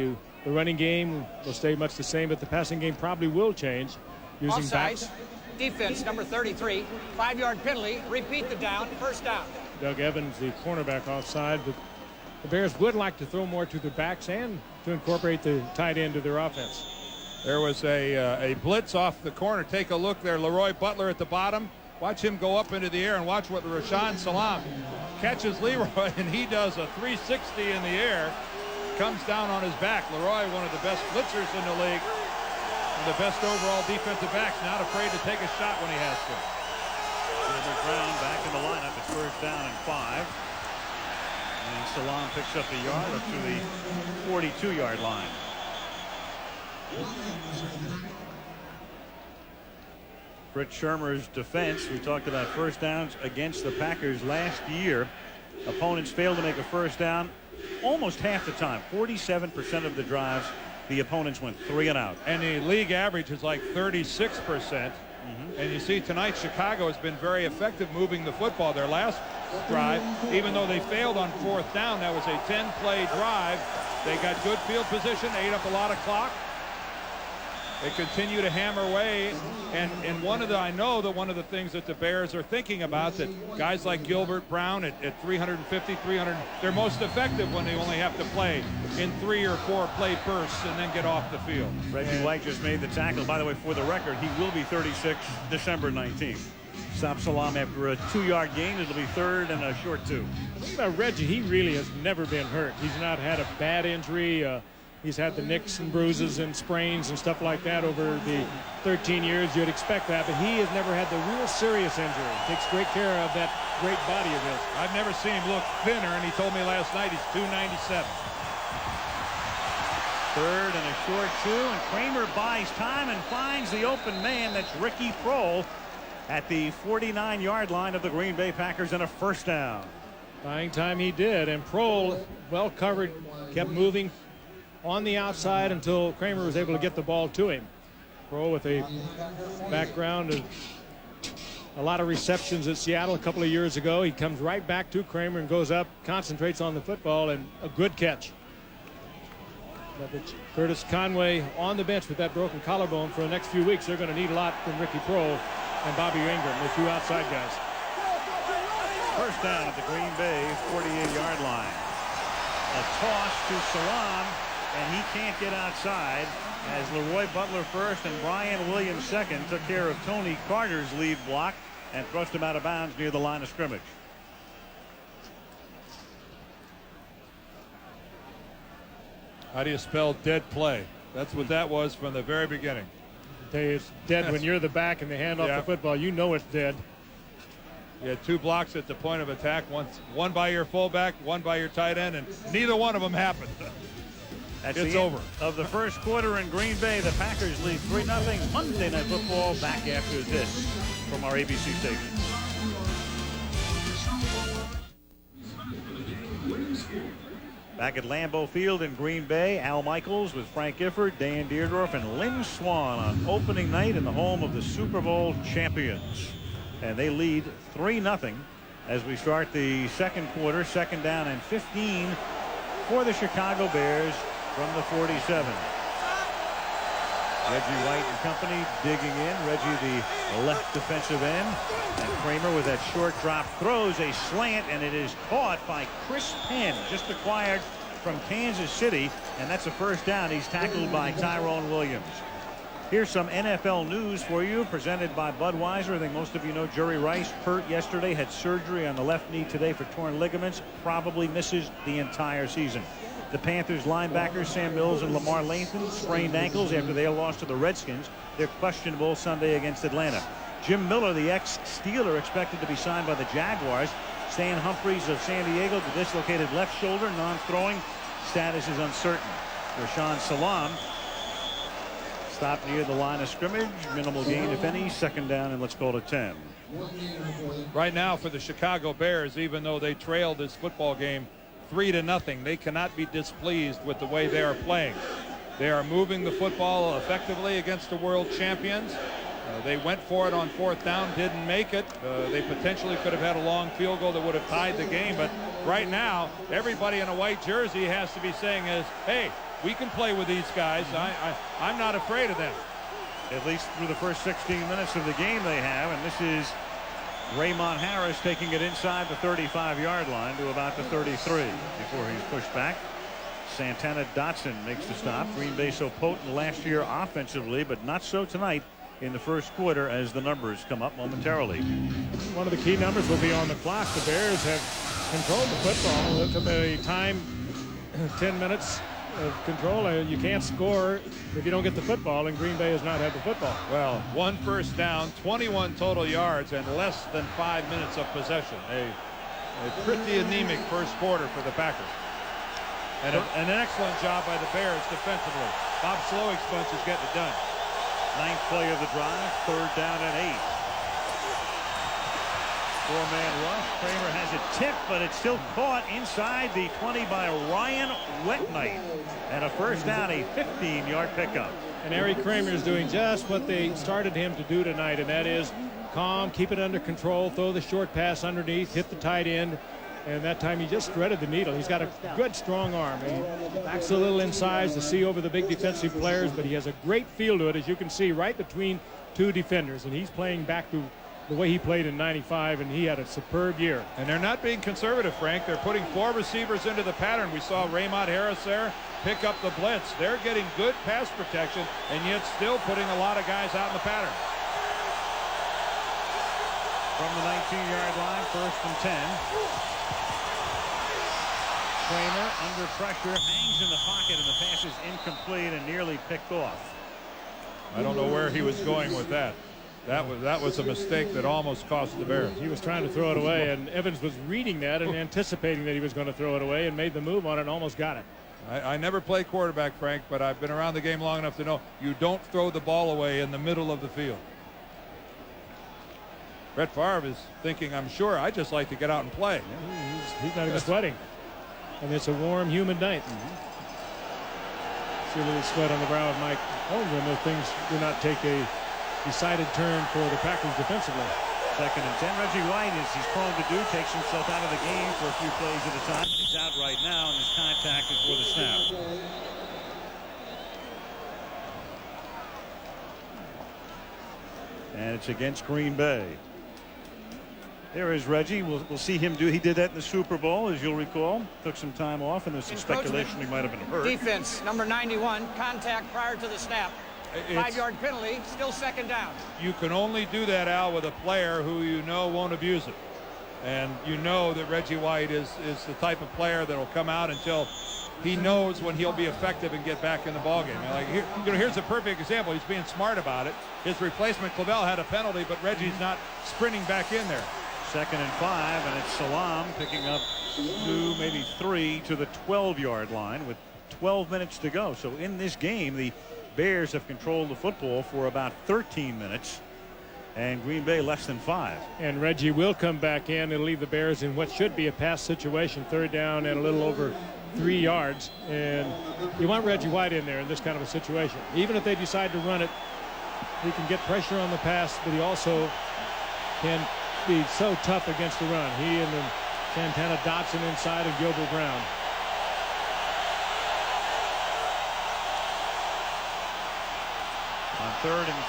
The running game will stay much the same, but the passing game probably will change using backs. Defense, number 33, 5-yard penalty, repeat the down, first down. Doug Evans, the cornerback, offside, but the Bears would like to throw more to their backs and to incorporate the tight end to their offense. There was a blitz off the corner. Take a look there. Leroy Butler at the bottom. Watch him go up into the air and watch what Rashaan Salam catches Leroy, and he does a 360 in the air. Comes down on his back. Leroy, one of the best blitzers in the league. The best overall defensive backs, not afraid to take a shot when he has to. Gilbert Brown back in the lineup. It's first down and 5. And Salam picks up the yard up to the 42-yard line. Fritz Shurmur's defense. We talked about first downs against the Packers last year. Opponents failed to make a first down almost half the time. 47% of the drives the opponents went 3 and out. And the league average is like 36%. And you see tonight Chicago has been very effective moving the football. Their last drive, even though they failed on 4th down, that was a 10-play drive. They got good field position, ate up a lot of clock. They continue to hammer away, and I know that one of the things that the Bears are thinking about, that guys like Gilbert Brown at 350, 300, they're most effective when they only have to play in 3 or 4 play bursts and then get off the field. Reggie White just made the tackle. By the way, for the record, he will be 36 December 19th. Stop Salam after a 2-yard gain. It'll be 3rd and a short 2. The thing about Reggie, he really has never been hurt. He's not had a bad injury. He's had the nicks and bruises and sprains and stuff like that over the 13 years. You'd expect that, but he has never had the real serious injury. Takes great care of that great body of his. I've never seen him look thinner, and he told me last night he's 297. 3rd and a short 2, and Kramer buys time and finds the open man. That's Ricky Prohl at the 49-yard line of the Green Bay Packers, and a first down. Buying time he did, and Prohl, well covered, kept moving on the outside until Kramer was able to get the ball to him. Prohl with a background of a lot of receptions at Seattle a couple of years ago. He comes right back to Kramer and goes up, concentrates on the football, and a good catch. But Curtis Conway on the bench with that broken collarbone for the next few weeks. They're going to need a lot from Ricky Prohl and Bobby Ingram, the 2 outside guys. First down at the Green Bay 48-yard line. A toss to Salam, and he can't get outside as Leroy Butler first and Brian Williams second took care of Tony Carter's lead block and thrust him out of bounds near the line of scrimmage. How do you spell dead play? That's what that was from the very beginning. It's dead when you're the back and they hand off the football. You know it's dead. You had 2 blocks at the point of attack, one by your fullback, one by your tight end, and neither one of them happened. That's it's the over. End of the first quarter in Green Bay. The Packers lead 3-0. Monday Night Football back after this from our ABC station. Back at Lambeau Field in Green Bay, Al Michaels with Frank Gifford, Dan Deerdorf, and Lynn Swann on opening night in the home of the Super Bowl champions. And they lead 3-0 as we start the second quarter. Second down and 15 for the Chicago Bears from the 47. Reggie White and company digging in. Reggie, the left defensive end. And Kramer with that short drop throws a slant, and it is caught by Chris Penn, just acquired from Kansas City. And that's a first down. He's tackled by Tyrone Williams. Here's some NFL news for you, presented by Budweiser. I think most of you know Jerry Rice, hurt yesterday, had surgery on the left knee today for torn ligaments, probably misses the entire season. The Panthers linebackers Sam Mills and Lamar Lathan sprained ankles after they lost to the Redskins. They're questionable Sunday against Atlanta. Jim Miller, the ex-Steeler, expected to be signed by the Jaguars. Stan Humphries of San Diego, the dislocated left shoulder, non-throwing. Status is uncertain. Rashaan Salam stopped near the line of scrimmage. Minimal gain, if any. Second down, and let's call it 10. Right now for the Chicago Bears, even though they trailed this football game 3-0, they cannot be displeased with the way they are playing. They are moving the football effectively against the world champions. They went for it on 4th down, didn't make it. They potentially could have had a long field goal that would have tied the game. But right now, everybody in a white jersey has to be saying is, hey, we can play with these guys. I'm not afraid of them. At least through the first 16 minutes of the game they have. And this is Raymond Harris taking it inside the 35-yard line to about the 33 before he's pushed back. Santana Dotson makes the stop. Green Bay so potent last year offensively, but not so tonight in the first quarter as the numbers come up momentarily. One of the key numbers will be on the clock. The Bears have controlled the football. Look at the time, 10 minutes of control. You can't score if you don't get the football, and Green Bay has not had the football. Well, 1 first down, 21 total yards, and less than 5 minutes of possession. A pretty anemic first quarter for the Packers. And an excellent job by the Bears defensively. Bob Slowick-Spuns is getting it done. 9th play of the drive, 3rd down and 8. 4-man rush. Kramer has it tipped, but it's still caught inside the 20 by Ryan Wetnight. And a first down, a 15-yard pickup. And Eric Kramer is doing just what they started him to do tonight, and that is calm, keep it under control, throw the short pass underneath, hit the tight end. And that time he just threaded the needle. He's got a good, strong arm. He backs a little in size to see over the big defensive players, but he has a great feel to it, as you can see, right between 2 defenders. And he's playing back to the way he played in '95, and he had a superb year. And they're not being conservative, Frank. They're putting 4 receivers into the pattern. We saw Raymond Harris there pick up the blitz. They're getting good pass protection, and yet still putting a lot of guys out in the pattern. From the 19-yard line, 1st and 10. Kramer under pressure, hangs in the pocket, and the pass is incomplete and nearly picked off. I don't know where he was going with that. That was a mistake that almost cost the Bears. He was trying to throw it away, and Evans was reading that and anticipating that he was going to throw it away and made the move on it and almost got it. I never played quarterback, Frank, but I've been around the game long enough to know you don't throw the ball away in the middle of the field. Brett Favre is thinking, I'm sure, I'd just like to get out and play. Yeah, he's not even sweating. And it's a warm, humid night. See a little sweat on the brow of Mike Holmgren if things do not take a decided turn for the Packers defensively. 2nd and 10. Reggie White, as he's prone to do, takes himself out of the game for a few plays at a time. He's out right now, and his contact is for the snap. And it's against Green Bay. There is Reggie. We'll see him do. He did that in the Super Bowl, as you'll recall. Took some time off, and there's some speculation he might have been hurt. Defense, number 91, contact prior to the snap. 5-yard penalty, still second down. You can only do that, Al, with a player who you know won't abuse it. And you know that Reggie White is the type of player that will come out until he knows when he'll be effective and get back in the ballgame. Like here's a perfect example. He's being smart about it. His replacement, Clavel, had a penalty, but Reggie's not sprinting back in there. 2nd and 5, and it's Salam picking up 2, maybe 3 to the 12-yard line with 12 minutes to go. So in this game, the Bears have controlled the football for about 13 minutes, and Green Bay less than 5. And Reggie will come back in and leave the Bears in what should be a pass situation, 3rd down and a little over 3 yards. And you want Reggie White in there in this kind of a situation. Even if they decide to run it, he can get pressure on the pass, but he also can be so tough against the run. He and then Santana Dotson inside and Gilbert Brown. On 3rd and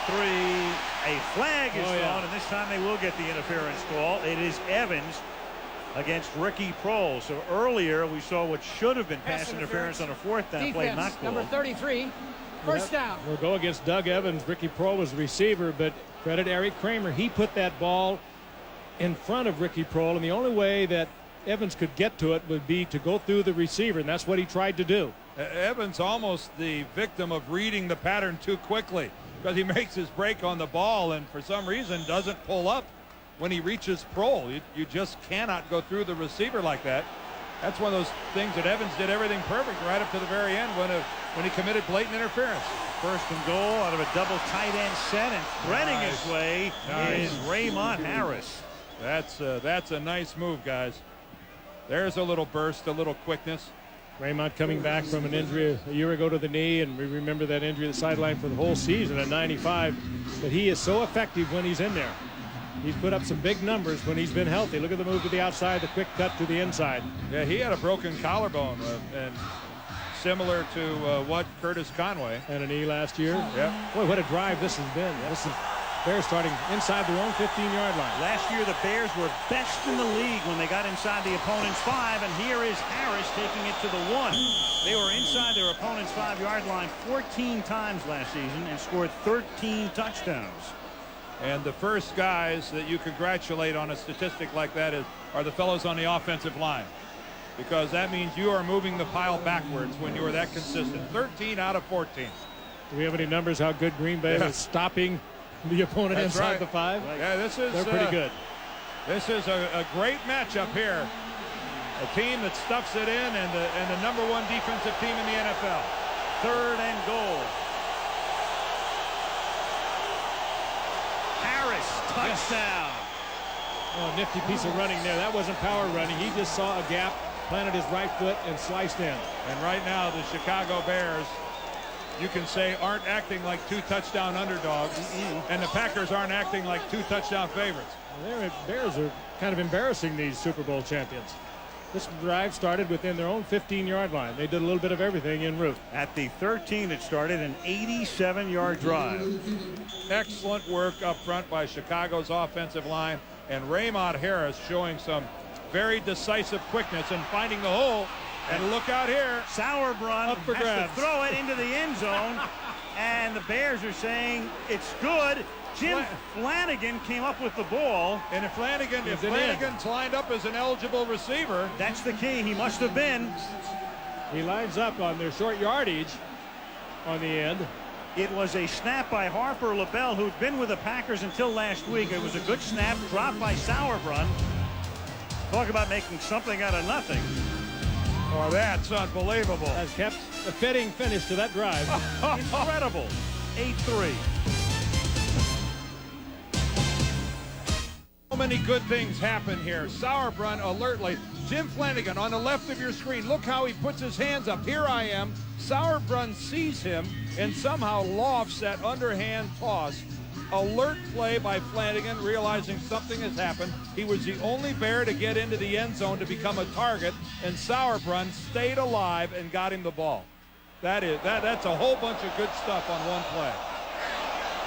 3, a flag is thrown, and this time they will get the interference call. It is Evans against Ricky Prohl. So earlier we saw what should have been pass interference on a 4th down play, not called. Number 33, first down. We'll go against Doug Evans. Ricky Prohl was the receiver, but credit Eric Kramer. He put that ball in front of Ricky Prohl, and the only way that Evans could get to it would be to go through the receiver, and that's what he tried to do. Evans almost the victim of reading the pattern too quickly, because he makes his break on the ball and for some reason doesn't pull up when he reaches Prohl. You just cannot go through the receiver like that. That's one of those things that Evans did everything perfect right up to the very end when he committed blatant interference. 1st and goal out of a double tight end set, and threading his way is Raymond Harris. That's a nice move, guys. There's a little burst, a little quickness. Raymond coming back from an injury a year ago to the knee, and we remember that injury at the sideline for the whole season at 95. But he is so effective when he's in there. He's put up some big numbers when he's been healthy. Look at the move to the outside, the quick cut to the inside. Yeah, he had a broken collarbone, and similar to what Curtis Conway. And a knee last year. Yeah. Boy, what a drive this has been. This is Bears starting inside their own 15-yard line. Last year, the Bears were best in the league when they got inside the opponent's 5, and here is Harris taking it to the 1. They were inside their opponent's 5-yard line 14 times last season and scored 13 touchdowns. And the first guys that you congratulate on a statistic like that are the fellows on the offensive line, because that means you are moving the pile backwards when you are that consistent. 13 out of 14. Do we have any numbers how good Green Bay is stopping the opponent inside the 5? Yeah, they're pretty good. This is a great matchup here. A team that stuffs it in, and the #1 defensive team in the NFL. 3rd and goal. Harris, touchdown. Oh, nifty piece of running there. That wasn't power running. He just saw a gap, planted his right foot, and sliced in. And right now, the Chicago Bears, you can say, aren't acting like 2 touchdown underdogs, and the Packers aren't acting like 2 touchdown favorites. Well, the Bears are kind of embarrassing these Super Bowl champions. This drive started within their own 15-yard line. They did a little bit of everything en route. At the 13, it started an 87-yard drive. Excellent work up front by Chicago's offensive line, and Raymond Harris showing some very decisive quickness and finding the hole. And look out here. Sauerbrunn up for grabs. To throw it into the end zone, and the Bears are saying it's good. Jim Flanagan came up with the ball. And if Flanagan's lined up as an eligible receiver, that's the key. He must have been. He lines up on their short yardage on the end. It was a snap by Harper LaBelle, who'd been with the Packers until last week. It was a good snap, dropped by Sauerbrunn. Talk about making something out of nothing. Oh, that's unbelievable. Has kept a fitting finish to that drive. Incredible. 8-3. So many good things happen here. Sauerbrunn alertly. Jim Flanagan on the left of your screen. Look how he puts his hands up. Here I am. Sauerbrunn sees him and somehow lofts that underhand toss. Alert play by Flanagan, realizing something has happened. He was the only Bear to get into the end zone to become a target, and Sauerbrunn stayed alive and got him the ball. That's a whole bunch of good stuff on one play.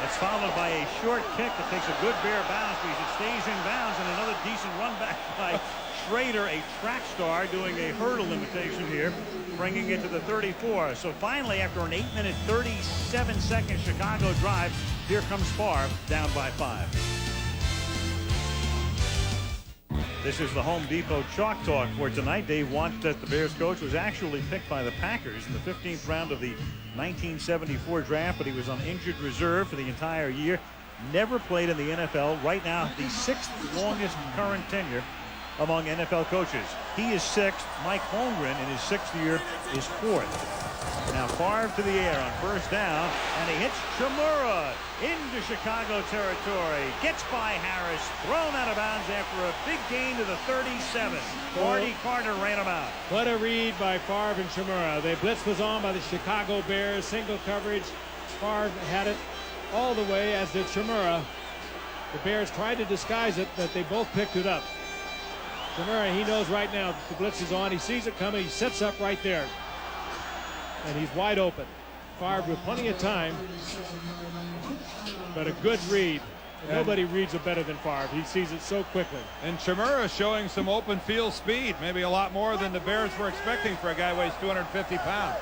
It's followed by a short kick that takes a good Bear bounce because it stays in bounds, and another decent run back by Schrader, a track star, doing a hurdle imitation here, bringing it to the 34. So finally, after an 8-minute 37-second Chicago drive, here comes Favre down by 5. This is the Home Depot Chalk Talk for tonight. Dave Wannstedt, the Bears coach, was actually picked by the Packers in the 15th round of the 1974 draft, but he was on injured reserve for the entire year. Never played in the NFL. Right now, the 6th longest current tenure among NFL coaches. He is 6th. Mike Holmgren in his 6th year is 4th. Now Favre to the air on first down, and he hits Chmura into Chicago territory. Gets by Harris, thrown out of bounds after a big gain to the 37. Marty Carter ran him out. What a read by Favre and Chmura. The blitz was on by the Chicago Bears. Single coverage. Favre had it all the way, as did Chmura. The Bears tried to disguise it, but they both picked it up. Chmura, he knows right now the blitz is on. He sees it coming. He sets up right there. And he's wide open. Favre with plenty of time, but a good read. Nobody reads it better than Favre. He sees it so quickly. And Chmura showing some open field speed, maybe a lot more than the Bears were expecting for a guy who weighs 250 pounds.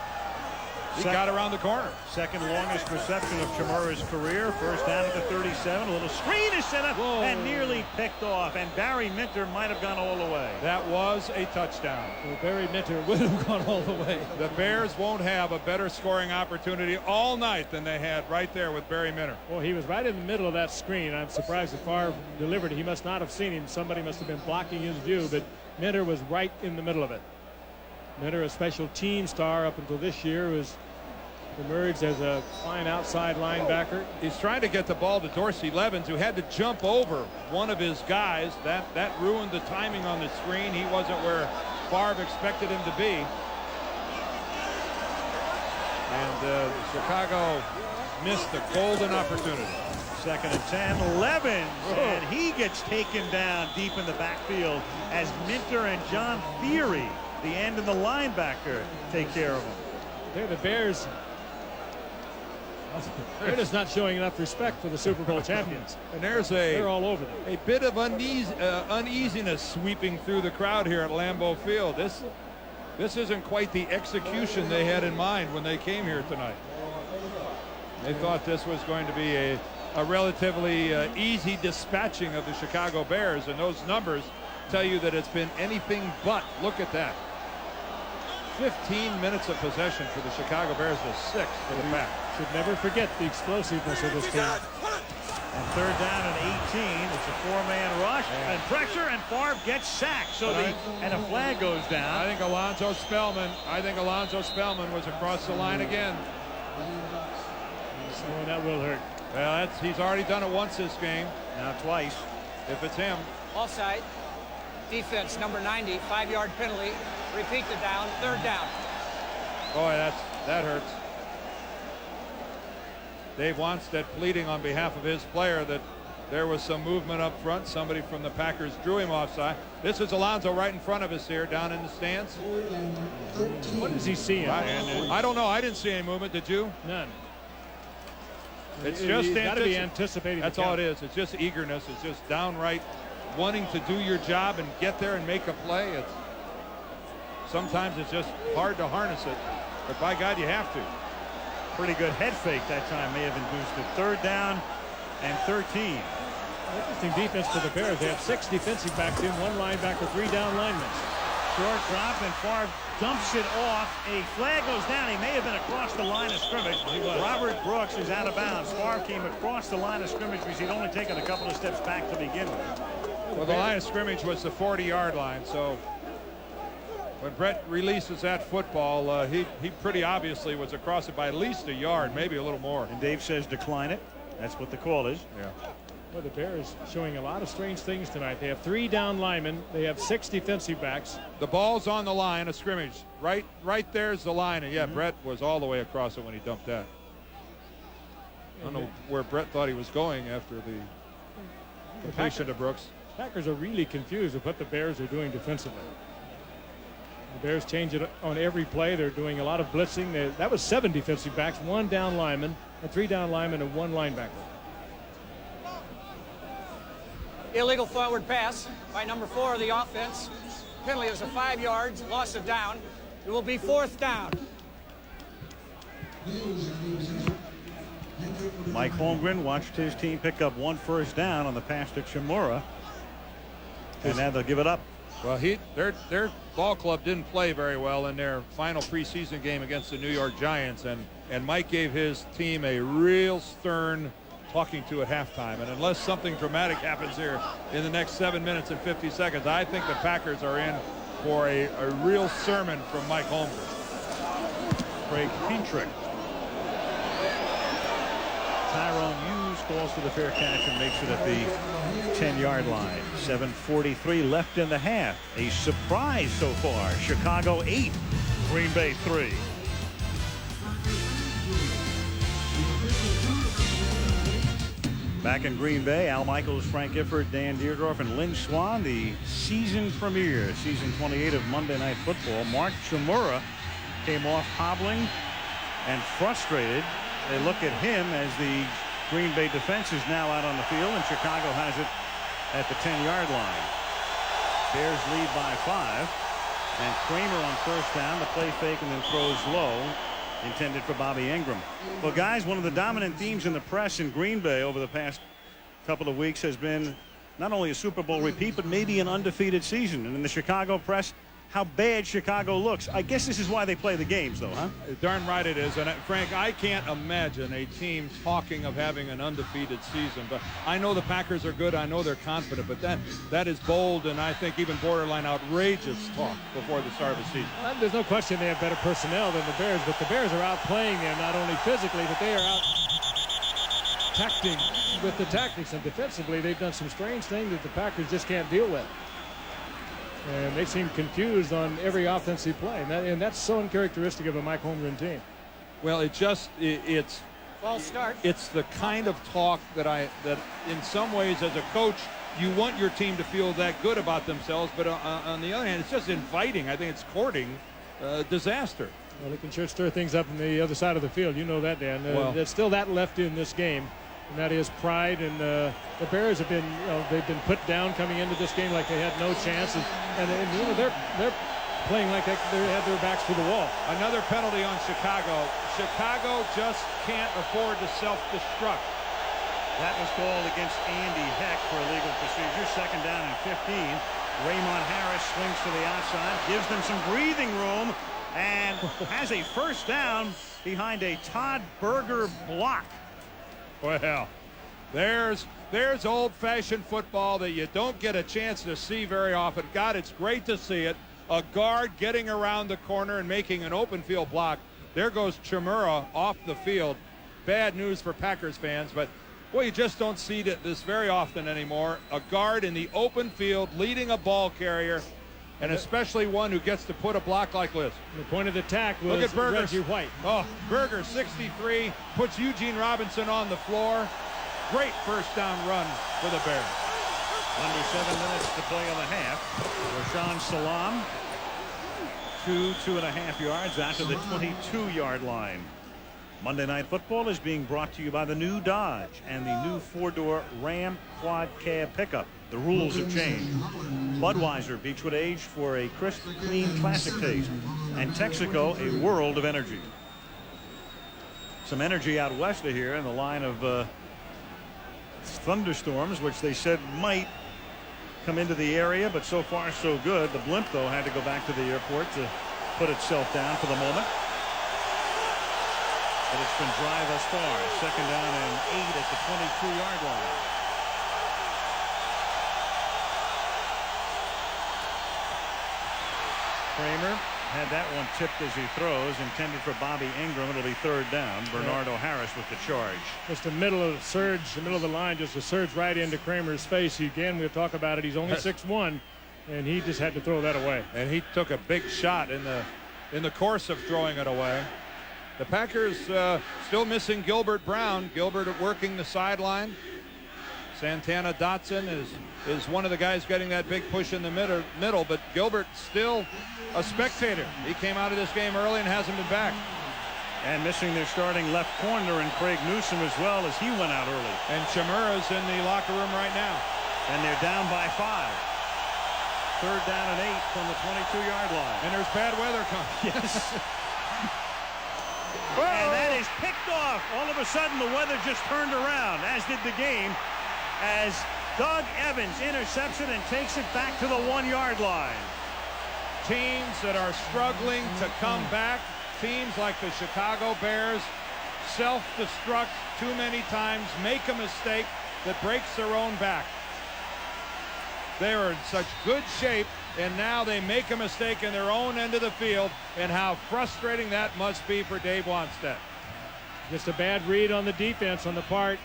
He got around the corner. Second longest reception of Chmura's career. First down at the 37. A little screen is set up and nearly picked off. And Barry Minter might have gone all the way. That was a touchdown. Well, Barry Minter would have gone all the way. The Bears won't have a better scoring opportunity all night than they had right there with Barry Minter. Well, he was right in the middle of that screen. I'm surprised that Favre delivered it. He must not have seen him. Somebody must have been blocking his view, but Minter was right in the middle of it. Minter, a special team star up until this year, was emerged as a fine outside linebacker. He's trying to get the ball to Dorsey Levens, who had to jump over one of his guys. That ruined the timing on the screen. He wasn't where Favre expected him to be. And Chicago missed a golden opportunity. Second and 10, Levens, and he gets taken down deep in the backfield as Minter and John Theory, the end and the linebacker, take care of him. They're the Bears. They're just not showing enough respect for the Super Bowl champions. And they're all over them. A bit of uneasiness sweeping through the crowd here at Lambeau Field. This isn't quite the execution they had in mind when they came here tonight. They thought this was going to be a relatively easy dispatching of the Chicago Bears, and those numbers tell you that it's been anything but. Look at that. 15 minutes of possession for the Chicago Bears to 6 for the Pack. Should never forget the explosiveness of this team. And third down and 18. It's a 4-man rush and pressure, and Favre gets sacked. And a flag goes down. I think Alonzo Spellman was across the line again. So that will hurt. Well, he's already done it once this game. Now twice. If it's him. Offside. Defense, number 90, 5-yard penalty. Repeat the down, third down. Boy, that hurts. Dave Wannstedt pleading on behalf of his player that there was some movement up front. Somebody from the Packers drew him offside. This is Alonzo right in front of us here, down in the stands. What is he seeing? I don't know. I didn't see any movement. Did you? None. It's just got to be anticipating. That's all it is. It's just eagerness. It's just downright wanting to do your job and get there and make a play. Sometimes it's just hard to harness it, but by God, you have to. Pretty good head fake that time may have induced it. Third down and 13. Interesting defense for the Bears. They have 6 defensive backs in, 1 linebacker, 3 down linemen. Short drop, and Favre dumps it off. A flag goes down. He may have been across the line of scrimmage. Robert Brooks is out of bounds. Favre came across the line of scrimmage because he'd only taken a couple of steps back to begin with. Well, the line of scrimmage was the 40-yard line, so when Brett releases that football, he pretty obviously was across it by at least a yard, maybe a little more. And Dave says decline it. That's what the call is. Yeah. Well, the Bears showing a lot of strange things tonight. They have 3 down linemen. They have 6 defensive backs. The ball's on the line of scrimmage. Right there's the line. And yeah, Brett was all the way across it when he dumped that. I don't know where Brett thought he was going after the completion to Brooks. Packers are really confused with what the Bears are doing defensively. The Bears change it on every play. They're doing a lot of blitzing. That was 7 defensive backs, 1 down lineman. a 3 down lineman and 1 linebacker. Illegal forward pass by number 4 of the offense. Penalty is a 5 yards, loss of down. It will be 4th down. Mike Holmgren watched his team pick up 1 first down on the pass to Chimura. And now they'll give it up. Well, their ball club didn't play very well in their final preseason game against the New York Giants, and Mike gave his team a real stern talking to at halftime. And unless something dramatic happens here in the next 7 minutes and 50 seconds, I think the Packers are in for a real sermon from Mike Holmgren. Craig Pintrick. Tyrone Hughes calls for the fair catch and makes it at the 10-yard line. 7:43 left in the half. A surprise so far. Chicago 8, Green Bay 3. Back in Green Bay, Al Michaels, Frank Gifford, Dan Dierdorf, and Lynn Swan, the season premiere, season 28 of Monday Night Football. Mark Chimura came off hobbling and frustrated. They look at him as the Green Bay defense is now out on the field, and Chicago has it at the 10-yard line. Bears lead by 5, and Kramer on first down, the play fake and then throws low, intended for Bobby Ingram. Well, guys, one of the dominant themes in the press in Green Bay over the past couple of weeks has been not only a Super Bowl repeat, but maybe an undefeated season. And in the Chicago press, how bad Chicago looks. I guess this is why they play the games, though, huh? Darn right it is. And Frank, I can't imagine a team talking of having an undefeated season. But I know the Packers are good. I know they're confident. But that is bold and I think even borderline outrageous talk before the start of the season. There's no question they have better personnel than the Bears, but the Bears are outplaying them not only physically, but they are out tacting with the tactics, and defensively they've done some strange things that the Packers just can't deal with. And they seem confused on every offensive play, and that's so uncharacteristic of a Mike Holmgren team. Well, it's False start. It's the kind of talk that in some ways as a coach you want your team to feel that good about themselves, but on the other hand, it's just inviting. I think it's courting disaster. Well, it can sure stir things up on the other side of the field. You know that, Dan. There's still that left in this game, and that is pride. And the Bears have been, they've been put down coming into this game like they had no chance, and they're playing like they had their backs to the wall. Another penalty on Chicago. Chicago just can't afford to self-destruct. That was called against Andy Heck for illegal procedure. 2nd down and 15. Raymond Harris swings to the outside, gives them some breathing room, and has a first down behind a Todd Berger block. Well, there's old-fashioned football that you don't get a chance to see very often. God, it's great to see it. A guard getting around the corner and making an open field block. There goes Chimura off the field. Bad news for Packers fans, but boy, you just don't see this very often anymore. A guard in the open field leading a ball carrier, and especially one who gets to put a block like this. The point of attack was Look at Berger. Reggie White. Oh, Berger, 63, puts Eugene Robinson on the floor. Great first down run for the Bears. Under 7 minutes to play in the half. Rashaan Salam, 2.5 yards out to the 22-yard line. Monday Night Football is being brought to you by the new Dodge and the new 4-door Ram Quad Cab pickup. The rules have changed. Budweiser, Beechwood aged for a crisp, clean, classic taste. And Texaco, a world of energy. Some energy out west of here in the line of thunderstorms, which they said might come into the area, but so far so good. The blimp, though, had to go back to the airport to put itself down for the moment. But it's been dry thus far. 2nd down and 8 at the 22-yard line. Kramer had that one tipped as he throws, intended for Bobby Ingram. It'll be 3rd down. Bernardo Harris with the charge. Just the middle of the surge, the middle of the line, just a surge right into Kramer's face. Again, we'll talk about it. He's only 6'1", and he just had to throw that away. And he took a big shot in the course of throwing it away. The Packers still missing Gilbert Brown. Gilbert working the sideline. Santana Dotson is one of the guys getting that big push in the middle, but Gilbert still a spectator. He came out of this game early and hasn't been back. And missing their starting left corner and Craig Newsom as well as he went out early. And Chimura's in the locker room right now. And they're down by 5. 3rd down and 8 from the 22-yard line. And there's bad weather coming. Yes. And that is picked off. All of a sudden the weather just turned around, as did the game, as Doug Evans intercepts it and takes it back to the 1-yard line. Teams that are struggling to come back, teams like the Chicago Bears, self-destruct too many times, make a mistake that breaks their own back. They are in such good shape, and now they make a mistake in their own end of the field, and how frustrating that must be for Dave Wannstedt. Just a bad read on the defense on the part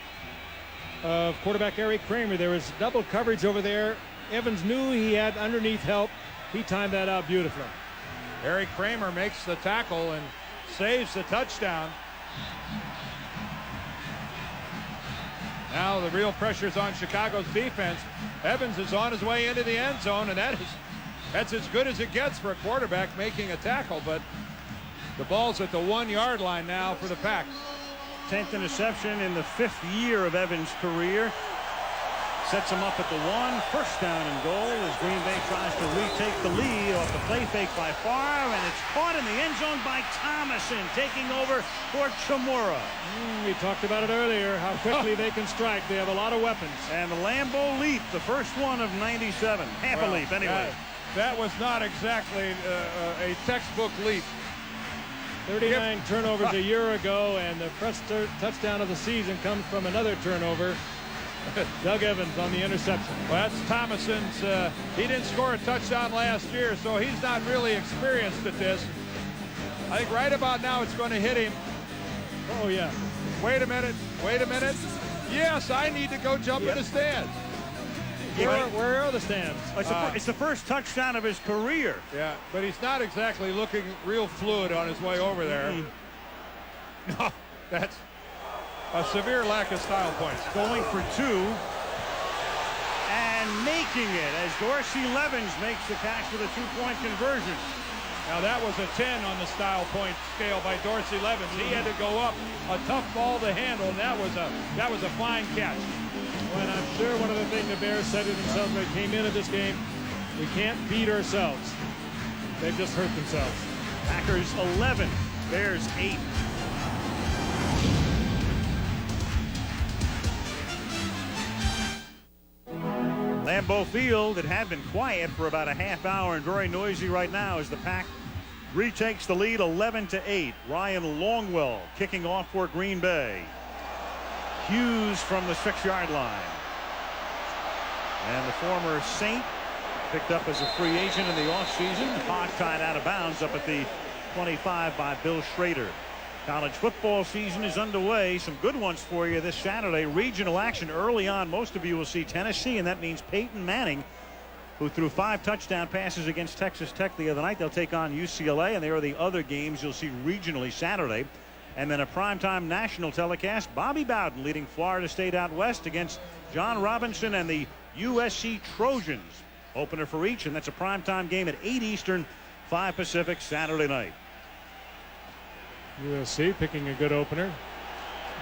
of quarterback Eric Kramer. There was double coverage over there. Evans knew he had underneath help. He timed that out beautifully. Eric Kramer makes the tackle and saves the touchdown. Now the real pressure's on Chicago's defense. Evans is on his way into the end zone, and that's as good as it gets for a quarterback making a tackle, but the ball's at the 1-yard line now for the Pack. 10th interception in the 5th year of Evans' career. Sets him up at the 1. 1st down and goal as Green Bay tries to retake the lead off the play fake by Favre, and it's caught in the end zone by Thomason, taking over for Chimura. We talked about it earlier, how quickly they can strike. They have a lot of weapons. And the Lambeau leap, the first one of 97. Half a leap, anyway. That was not exactly a textbook leap. 39 turnovers a year ago, and the first touchdown of the season comes from another turnover. Doug Evans on the interception. Well, that's Thomason's. He didn't score a touchdown last year, so he's not really experienced at this. I think right about now it's going to hit him. Oh, yeah. Wait a minute. Wait a minute. Yes, I need to go jump in the stands. Where are the stands? It's the first touchdown of his career. Yeah, but he's not exactly looking real fluid on his way over there. No, that's a severe lack of style points. Going for 2 and making it as Dorsey Levens makes the catch with a 2-point conversion. Now that was a 10 on the style point scale by Dorsey Levens. He had to go up, a tough ball to handle, and that was a fine catch. Well, and I'm sure one of the things the Bears said to themselves when they came into this game, we can't beat ourselves. They've just hurt themselves. Packers 11, Bears 8. Lambeau Field, it had been quiet for about a half hour and very noisy right now as the Pack retakes the lead 11-8. Ryan Longwell kicking off for Green Bay. Hughes from the 6-yard line. And the former Saint picked up as a free agent in the offseason. Hogtied out of bounds up at the 25 by Bill Schrader. College football season is underway. Some good ones for you this Saturday. Regional action early on. Most of you will see Tennessee, and that means Peyton Manning, who threw 5 touchdown passes against Texas Tech the other night. They'll take on UCLA, and there are the other games you'll see regionally Saturday. And then a primetime national telecast. Bobby Bowden leading Florida State out west against John Robinson and the USC Trojans. Opener for each, and that's a primetime game at 8 Eastern, 5 Pacific, Saturday night. USC picking a good opener.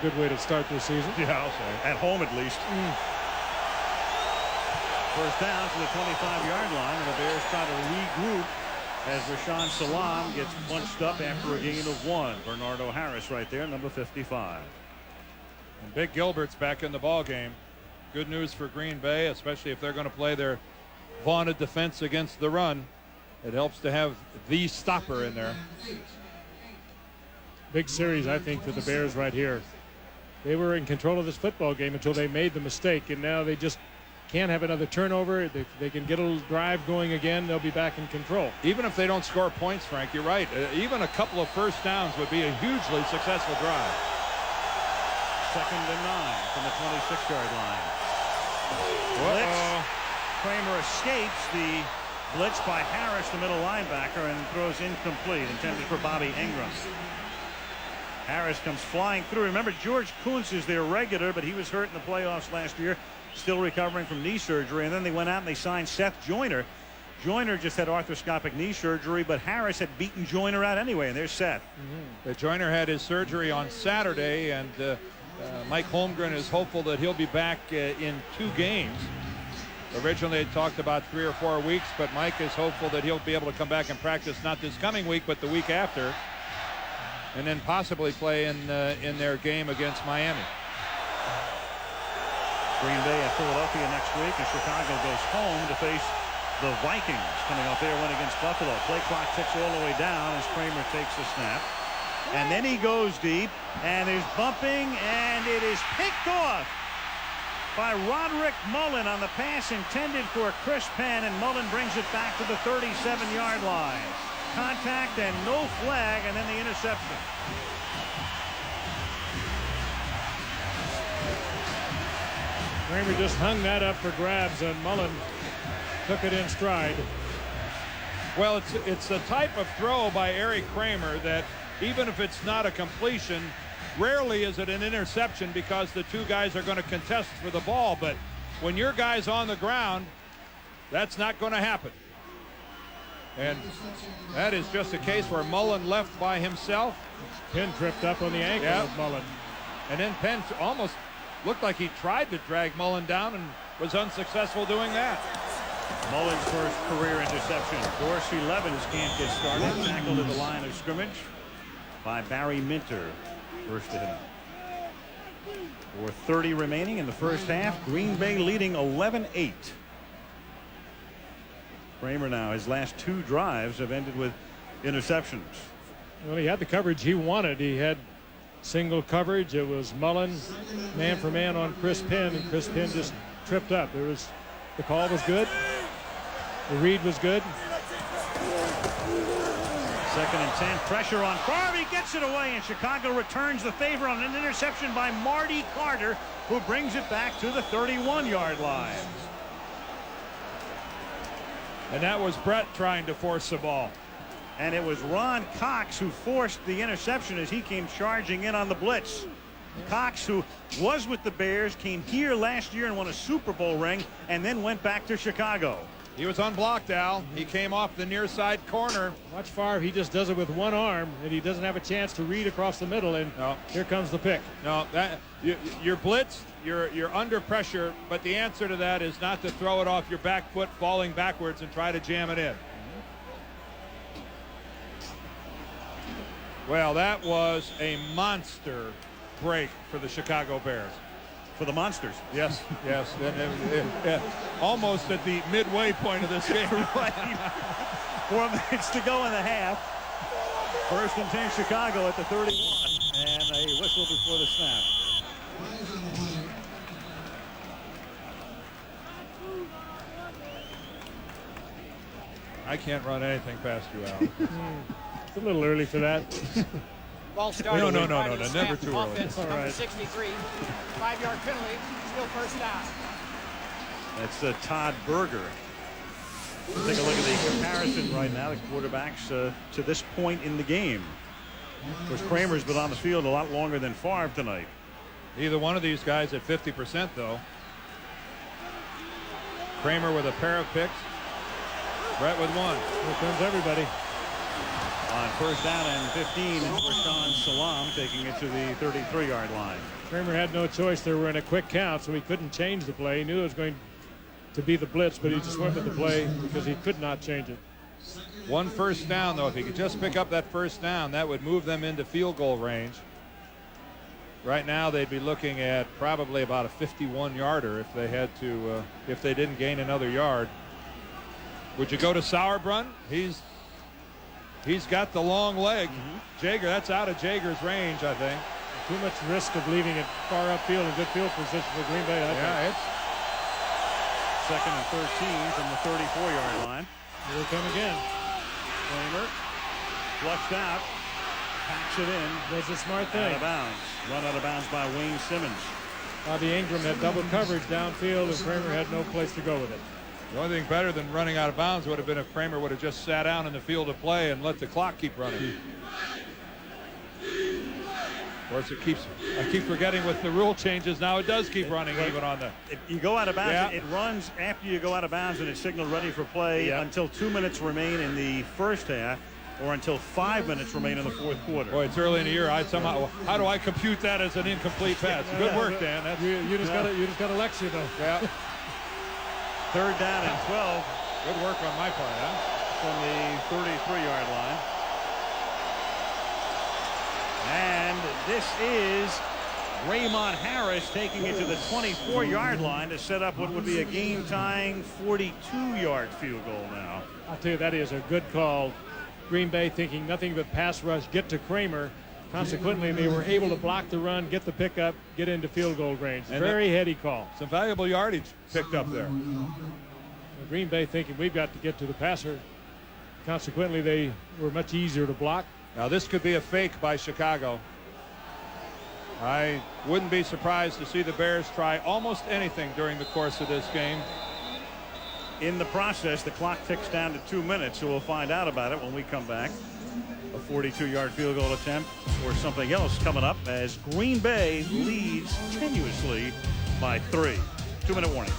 Good way to start this season. Yeah, I'll say. At home at least. First down to the 25-yard line, and the Bears try to regroup as Rashaan Salaam gets punched up after a gain of 1. Bernardo Harris right there, number 55. And Big Gilbert's back in the ball game. Good news for Green Bay, especially if they're going to play their vaunted defense against the run. It helps to have the stopper in there. Big series, I think, for the Bears right here. They were in control of this football game until they made the mistake, and now they just can't have another turnover. They can get a little drive going again. They'll be back in control. Even if they don't score points, Frank, you're right. Even a couple of first downs would be a hugely successful drive. 2nd and 9 from the 26-yard line. Blitz. Kramer escapes the blitz by Harris, the middle linebacker, and throws incomplete, intended for Bobby Ingram. Harris comes flying through. Remember, George Kuntz is their regular, but he was hurt in the playoffs last year, still recovering from knee surgery. And then they went out and they signed Seth Joyner Joyner just had arthroscopic knee surgery, but Harris had beaten Joyner out anyway, and they're set. Joyner had his surgery on Saturday, and Mike Holmgren is hopeful that he'll be back in 2 games. Originally, they talked about 3 or 4 weeks, but Mike is hopeful that he'll be able to come back and practice not this coming week, but the week after, and then possibly play in their game against Miami. Green Bay at Philadelphia next week, and Chicago goes home to face the Vikings coming off their win against Buffalo. Play clock ticks all the way down as Kramer takes the snap. And then he goes deep, and there's bumping, and it is picked off by Roderick Mullen on the pass intended for Chris Penn, and Mullen brings it back to the 37-yard line. Contact and no flag, and then the interception. Kramer just hung that up for grabs, and Mullen took it in stride. Well, it's the type of throw by Eric Kramer that even if it's not a completion, rarely is it an interception because the 2 guys are going to contest for the ball. But when your guy's on the ground, that's not going to happen. And that is just a case where Mullen left by himself. Penn tripped up on the ankle of Mullen. And then Penn almost looked like he tried to drag Mullen down and was unsuccessful doing that. Mullen's first career interception. Dorsey Levens can't get started. Tackled at the line of scrimmage by Barry Minter. First to him. 4:30 remaining in the first half. Green Bay leading 11-8. Kramer now, his last 2 drives have ended with interceptions. Well, he had the coverage he wanted. He had single coverage. It was Mullen man for man on Chris Penn, and Chris Penn just tripped up. The call was good. The read was good. 2nd and 10. Pressure on Favre. He gets it away, and Chicago returns the favor on an interception by Marty Carter, who brings it back to the 31-yard line. And that was Brett trying to force the ball. And it was Ron Cox who forced the interception as he came charging in on the blitz. Cox, who was with the Bears, came here last year and won a Super Bowl ring, and then went back to Chicago. He was unblocked, Al. He came off the near side corner. Watch Favre. He just does it with one arm, and he doesn't have a chance to read across the middle, and here comes the pick. No, you're blitzed, you're under pressure, but the answer to that is not to throw it off your back foot falling backwards and try to jam it in. Well, that was a monster break for the Chicago Bears. For the Monsters. Yes, yes. Almost at the midway point of this game. 4 minutes to go in the half. 1st and 10 Chicago at the 31. And a whistle before the snap. I can't run anything past you, Al. It's a little early for that. Ball started. No, never too early. Offense, number 63. 5-yard penalty. Still 1st down. That's Todd Berger. Take a look at the comparison right now. The quarterbacks to this point in the game. Of course, Kramer's been on the field a lot longer than Favre tonight. Either one of these guys at 50%, though. Kramer with a pair of picks. Brett with 1. Here comes everybody. On 1st down and 15, Rashaan Salaam taking it to the 33-yard line. Kramer had no choice. They were in a quick count, so he couldn't change the play. He knew it was going to be the blitz, but he just went with the play because he could not change it. 1 first down, though. If he could just pick up that 1st down, that would move them into field goal range. Right now, they'd be looking at probably about a 51-yarder if they had to, if they didn't gain another yard. Would you go to Sauerbrunn? He's got the long leg. Jager, that's out of Jager's range, I think. Too much risk of leaving it far upfield in good field position for Green Bay. Yeah, it's 2nd and 13 from the 34-yard line. Here we come again. Kramer flushed out, packs it in. That's a smart thing. Out of bounds. Run out of bounds by Wayne Simmons. Bobby Ingram had double coverage downfield, and Kramer had no place to go with it. the only thing better than running out of bounds would have been if Kramer would have just sat down in the field of play and let the clock keep running. Of course, I keep forgetting with the rule changes. Now it does keep running even on the. If you go out of bounds, Yeah. it runs after you go out of bounds, and it's signaled ready for play until 2 minutes remain in the first half, or until 5 minutes remain in the fourth quarter. Boy, it's early in the year. How do I compute that as an incomplete pass? Good work, Dan. That's, You just got a lecture though. yeah. Third down and 12 Good work on my part, huh? from the 33-yard line. And this is Raymond Harris taking it to the 24-yard line to set up what would be a game-tying 42-yard field goal now. I'll tell you, that is a good call. Green Bay thinking nothing but pass rush, get to Kramer. Consequently, they were able to block the run, get the pickup, get into field goal range. And Very heady call. Some valuable yardage picked up there. Green Bay thinking we've got to get to the passer. Consequently, they were much easier to block. Now this could be a fake by Chicago. I wouldn't be surprised to see the Bears try almost anything during the course of this game. In the process, the clock ticks down to 2 minutes, so we'll find out about it when we come back. A 42-yard field goal attempt or something else coming up as Green Bay leads tenuously by 3. 2-minute warning.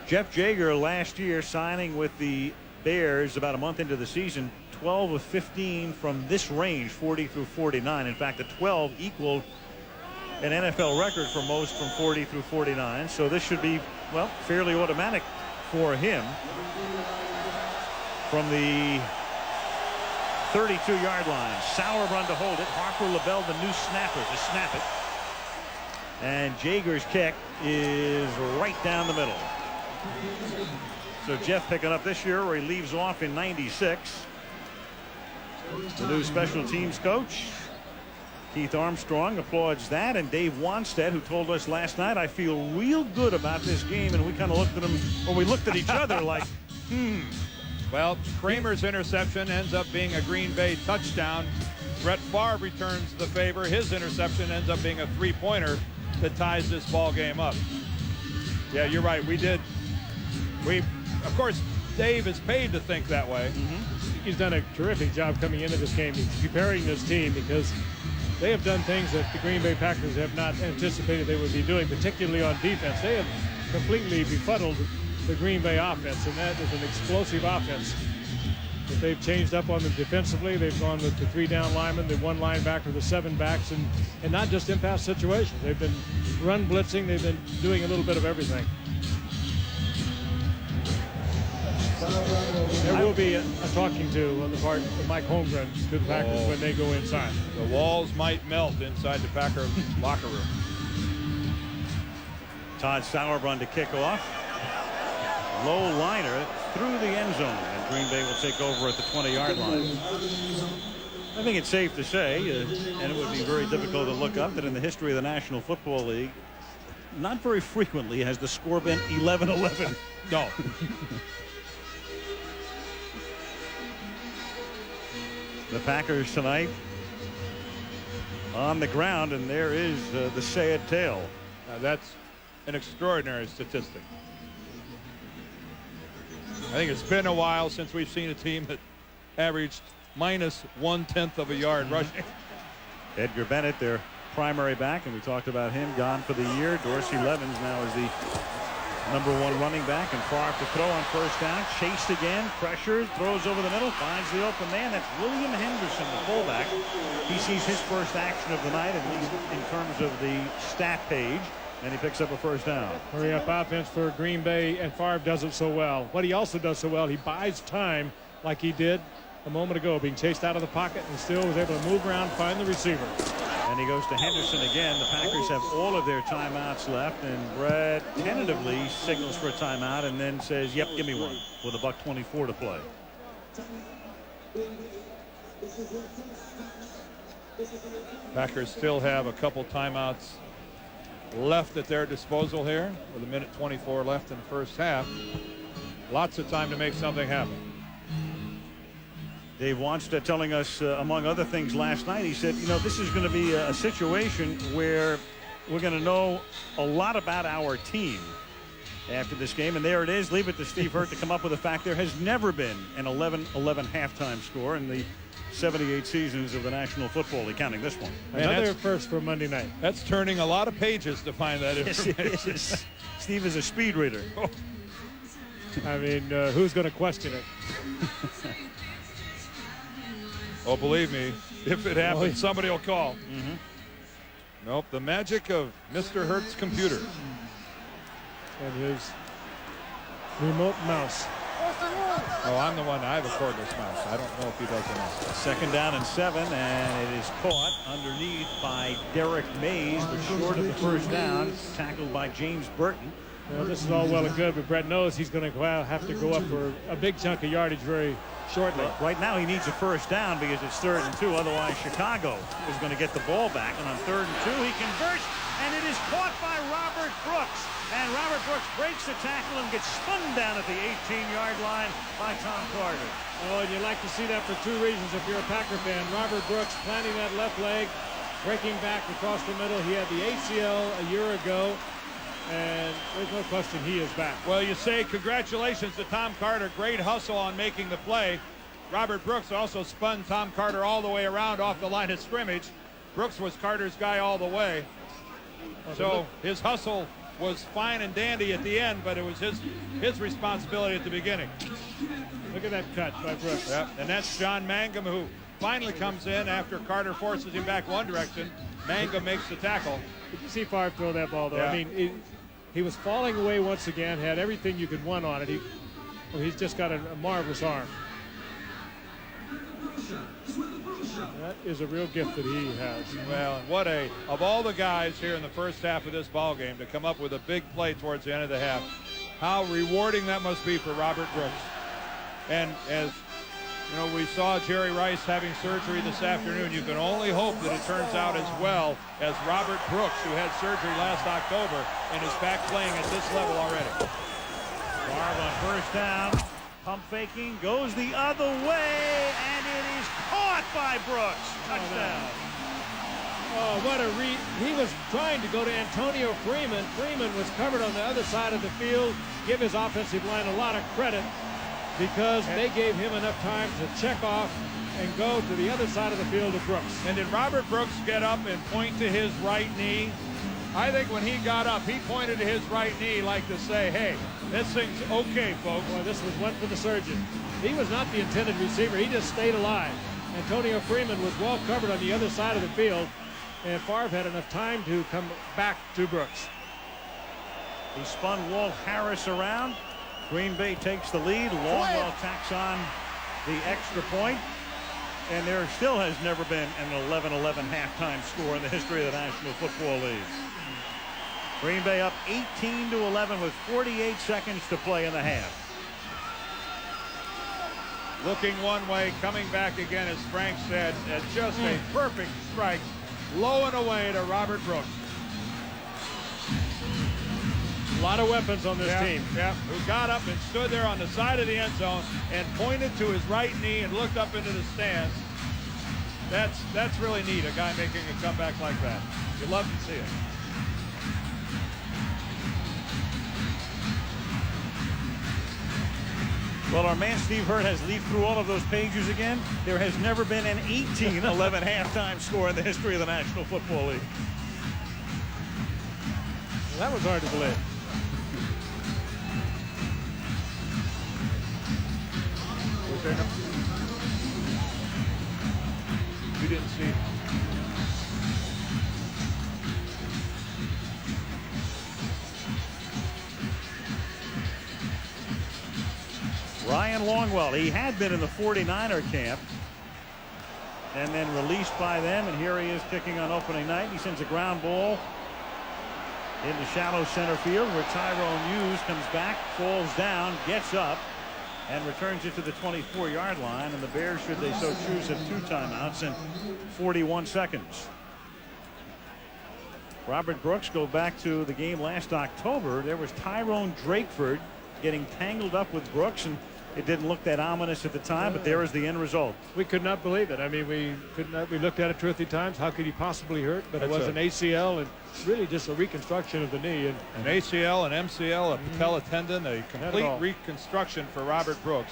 Jeff Jaeger last year signing with the Bears about a month into the season, 12 of 15 from this range, 40 through 49. In fact, the 12 equaled an NFL record for most from 40 through 49. So this should be, well, fairly automatic for him. From the 32-yard line, Sauerbrunn to hold it. Harper LaBelle, the new snapper, to snap it. And Jaeger's kick is right down the middle. So Jeff picking up this year where he leaves off in 96. The new special teams coach, Keith Armstrong, applauds that. And Dave Wanstead, who told us last night, I feel real good about this game. And we kind of looked at him, or we looked at each other like, Well, Kramer's interception ends up being a Green Bay touchdown. Brett Favre returns the favor. His interception ends up being a three-pointer that ties this ball game up. Yeah, you're right. Of course, Dave is paid to think that way. He's done a terrific job coming into this game, preparing this team, because they have done things that the Green Bay Packers have not anticipated they would be doing, particularly on defense. They have completely befuddled the Green Bay offense, and that is an explosive offense. But they've changed up on them defensively. They've gone with the 3-down linemen, the 1 linebacker, the 7 backs, and not just in pass situations. They've been run blitzing. They've been doing a little bit of everything. There will be a talking to on the part of Mike Holmgren to the Packers when they go inside. The walls might melt inside the Packer locker room. Todd Sauerbrunn to kick off. Low liner through the end zone, and Green Bay will take over at the 20-yard line. I think it's safe to say, and it would be very difficult to look up, that in the history of the National Football League, not very frequently has the score been 11-11. No. The Packers tonight on the ground, and there is the sad tale. Now that's an extraordinary statistic. I think it's been a while since we've seen a team that averaged minus 1/10 of a yard rushing. Edgar Bennett, their primary back, and we talked about him, gone for the year. Dorsey Levens now is the #1 running back, and Favre to throw on first down. Chased again, pressured, throws over the middle, finds the open man. That's William Henderson, the fullback. He sees his first action of the night, at least in terms of the stat page, and he picks up a first down. Hurry up offense for Green Bay, and Favre does it so well. What he also does so well, he buys time like he did a moment ago, being chased out of the pocket and still was able to move around, find the receiver. And he goes to Henderson again. The Packers have all of their timeouts left, and Brad tentatively signals for a timeout and then says, yep, give me one, with $1:24 to play. Packers still have a couple timeouts left at their disposal here with 1:24 left in the first half. Lots of time to make something happen. Dave Wanstead telling us, among other things last night, he said, you know, this is going to be a situation where we're going to know a lot about our team after this game. And there it is. Leave it to Steve Hurt to come up with a fact. There has never been an 11-11 halftime score in the 78 seasons of the National Football League, counting this one. Another first for Monday night. That's turning a lot of pages to find that information. Yes, Steve is a speed reader. I mean, who's going to question it? Oh, believe me, if it happens, somebody will call. Nope, the magic of Mr. Hurt's computer. And his remote mouse. Oh, I'm the one. I have a cordless mouse. I don't know if he does or not. Second down and 7, and it is caught underneath by Derek Mays, but short of the first down. Tackled by James Burton. Well, this is all well and good, but Brett knows he's going to have to go up for a big chunk of yardage very shortly. Right now he needs a first down because it's 3rd and 2. Otherwise, Chicago is going to get the ball back. And on 3rd and 2, he converts, and it is caught by Robert Brooks. And Robert Brooks breaks the tackle and gets spun down at the 18-yard line by Tom Carter. Oh, and you like to see that for 2 reasons if you're a Packer fan. Robert Brooks planting that left leg, breaking back across the middle. He had the ACL a year ago. And there's no question he is back. Well, you say congratulations to Tom Carter. Great hustle on making the play. Robert Brooks also spun Tom Carter all the way around off the line of scrimmage. Brooks was Carter's guy all the way. So his hustle was fine and dandy at the end, but it was his responsibility at the beginning. Look at that cut by Brooks. Yep. And that's John Mangum, who finally comes in after Carter forces him back one direction. Mangum makes the tackle. Did you see Favre throw that ball, though? Yeah. I mean, he was falling away once again, had everything you could want on it. He's just got a marvelous arm. That is a real gift that he has. Well, and of all the guys here in the first half of this ball game to come up with a big play towards the end of the half, how rewarding that must be for Robert Brooks. And as you know, we saw Jerry Rice having surgery this afternoon. You can only hope that it turns out as well as Robert Brooks, who had surgery last October and is back playing at this level already. Favre on first down, pump faking, goes the other way, and it is caught by Brooks. Touchdown. Oh, what a read. He was trying to go to Antonio Freeman. Freeman was covered on the other side of the field. Give his offensive line a lot of credit, because they gave him enough time to check off and go to the other side of the field to Brooks. And did Robert Brooks get up and point to his right knee? I think when he got up, he pointed to his right knee like to say, hey, this thing's okay, folks. Boy, this was one for the surgeon. He was not the intended receiver. He just stayed alive. Antonio Freeman was well covered on the other side of the field, and Favre had enough time to come back to Brooks. He spun Walt Harris around. Green Bay takes the lead. Longwell tacks on the extra point. And there still has never been an 11-11 halftime score in the history of the National Football League. Green Bay up 18-11 with 48 seconds to play in the half. Looking one way, coming back again, as Frank said, at just a perfect strike, low and away to Robert Brooks. A lot of weapons on this team. Yeah, who got up and stood there on the side of the end zone and pointed to his right knee and looked up into the stands. That's really neat, a guy making a comeback like that. You love to see it. Well, our man Steve Hurt has leafed through all of those pages again. There has never been an 18-11 halftime score in the history of the National Football League. Well, that was hard to believe. You didn't see it. Ryan Longwell, he had been in the 49er camp and then released by them, and here he is kicking on opening night. He sends a ground ball into shallow center field where Tyrone Hughes comes back, falls down, gets up, and returns it to the 24-yard line. And the Bears, should they so choose, have 2 timeouts and 41 seconds. Robert Brooks, go back to the game last October. There was Tyrone Drakeford getting tangled up with Brooks, and It didn't look that ominous at the time, but there is the end result. We could not believe it. I mean, we looked at it 2 or 3 times. How could he possibly hurt? But it was an ACL and really just a reconstruction of the knee. And an ACL, an MCL, a patella tendon, a complete reconstruction for Robert Brooks.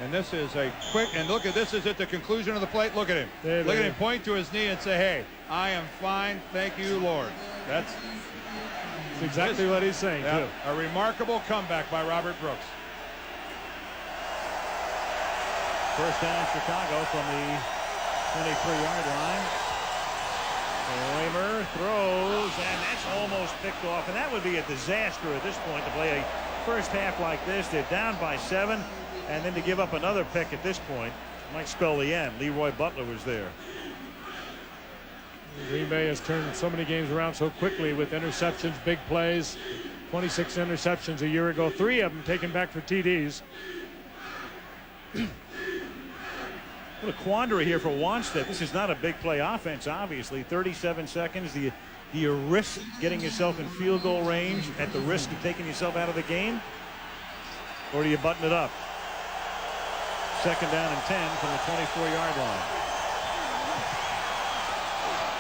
And this is a quick, and look at this is at the conclusion of the plate. Look at him. Look at him point to his knee and say, hey, I am fine. Thank you, Lord. That's exactly what he's saying, too. A remarkable comeback by Robert Brooks. First down Chicago from the 23-yard line. Kramer throws, and that's almost picked off. And that would be a disaster at this point to play a first half like this. They're down by 7, and then to give up another pick at this point might spell the end. Leroy Butler was there. Green Bay has turned so many games around so quickly with interceptions, big plays. 26 interceptions a year ago, 3 of them taken back for TDs. What a quandary here for Wannstedt. This is not a big play offense, obviously. 37 seconds. Do you risk getting yourself in field goal range at the risk of taking yourself out of the game? Or do you button it up? Second down and 10 from the 24-yard line.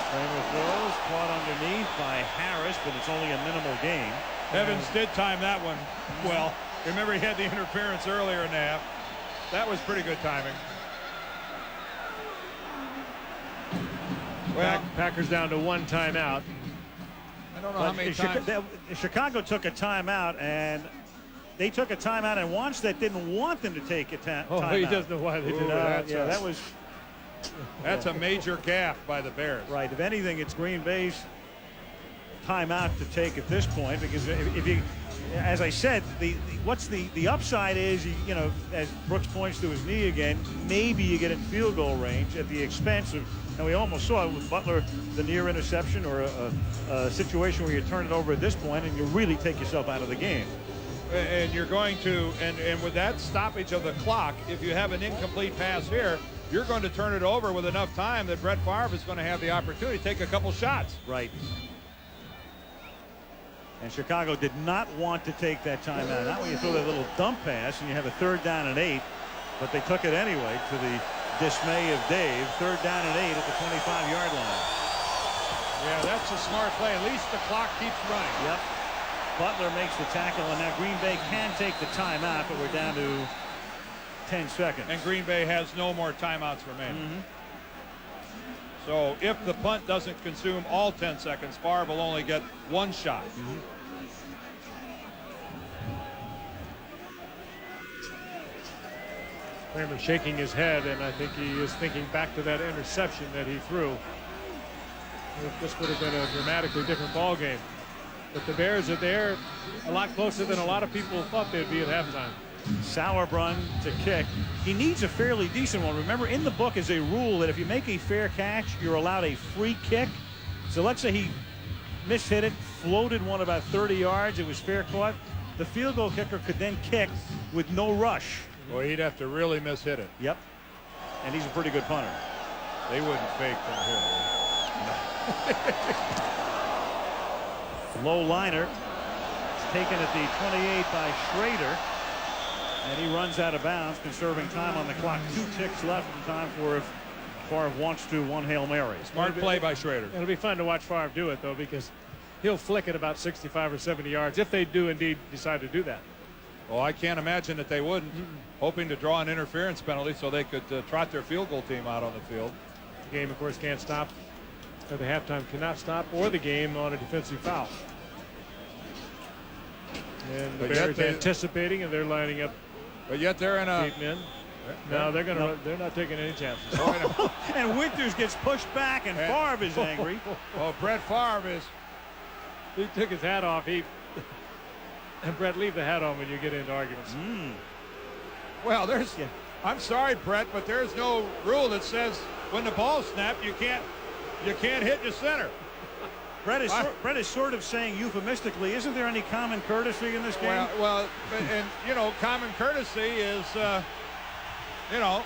Kramer throws, caught underneath by Harris, but it's only a minimal gain. Evans did time that one well. Remember, he had the interference earlier in the half. That was pretty good timing. Well, Packers down to 1 timeout. I don't know how many times. Chicago took a timeout, and they took a timeout, and Wannstedt didn't want them to take a timeout. Oh, he doesn't know why they did that. Yeah, that was. That's a major gaffe by the Bears. Right. If anything, it's Green Bay's timeout to take at this point, because if you, as I said, what's the upside is, you know, as Brooks points to his knee again, maybe you get in field goal range at the expense of. And we almost saw it with Butler, the near interception, or a situation where you turn it over at this point and you really take yourself out of the game. And you're going to, and with that stoppage of the clock, if you have an incomplete pass here, you're going to turn it over with enough time that Brett Favre is going to have the opportunity to take a couple shots. Right. And Chicago did not want to take that timeout. Not when you throw that little dump pass and you have a 3rd down and 8, but they took it anyway to the dismay of Dave. 3rd down and 8 at the 25-yard line. Yeah, that's a smart play. At least the clock keeps running. Yep. Butler makes the tackle, and now Green Bay can take the timeout, but we're down to 10 seconds. And Green Bay has no more timeouts remaining. So if the punt doesn't consume all 10 seconds, Favre will only get 1 shot. Kramer shaking his head, and I think he is thinking back to that interception that he threw. This would have been a dramatically different ball game. But the Bears are there a lot closer than a lot of people thought they'd be at halftime. Sauerbrunn to kick. He needs a fairly decent one. Remember, in the book is a rule that if you make a fair catch, you're allowed a free kick. So let's say he mishit it, floated one about 30 yards. It was fair caught. The field goal kicker could then kick with no rush. Well, he'd have to really mishit it. Yep. And he's a pretty good punter. They wouldn't fake from here. Low liner. Taken at the 28 by Schrader. And he runs out of bounds, conserving time on the clock. 2 ticks left in time for if Favre wants to 1 Hail Mary. Smart play by Schrader. It'll be fun to watch Favre do it, though, because he'll flick it about 65 or 70 yards if they do indeed decide to do that. Well, I can't imagine that they wouldn't. Hoping to draw an interference penalty so they could trot their field goal team out on the field. The game, of course, can't stop. Or the halftime cannot stop, or the game on a defensive foul. And the Bears anticipating, and they're lining up. But yet they're in a deep in. No, they're not taking any chances. And Winters gets pushed back, and Favre is angry. Oh, Brett Favre is. He took his hat off. And Brett, leave the hat on when you get into arguments. Well, I'm sorry, Brett, but there's no rule that says when the ball's snapped, you can't hit your center. Brett is sort of saying euphemistically, isn't there any common courtesy in this game? Well, and you know, common courtesy is,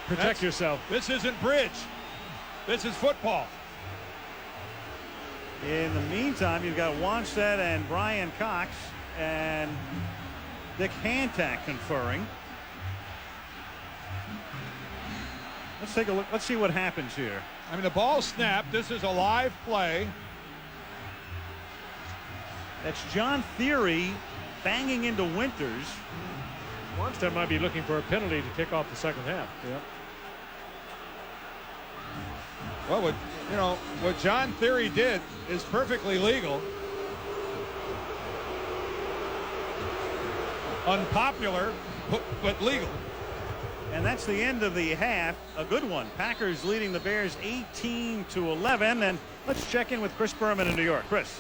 protect yourself. This isn't bridge. This is football. In the meantime, you've got Wannstedt and Brian Cox and Dick Hantak conferring. Let's take a look. Let's see what happens here. I mean, the ball snapped. This is a live play. That's John Theory banging into Winters. Wannstedt might be looking for a penalty to kick off the second half. Yep. Well, what John Theory did is perfectly legal. Unpopular, but legal. And that's the end of the half. A good one. Packers leading the Bears 18-11. And let's check in with Chris Berman in New York. Chris.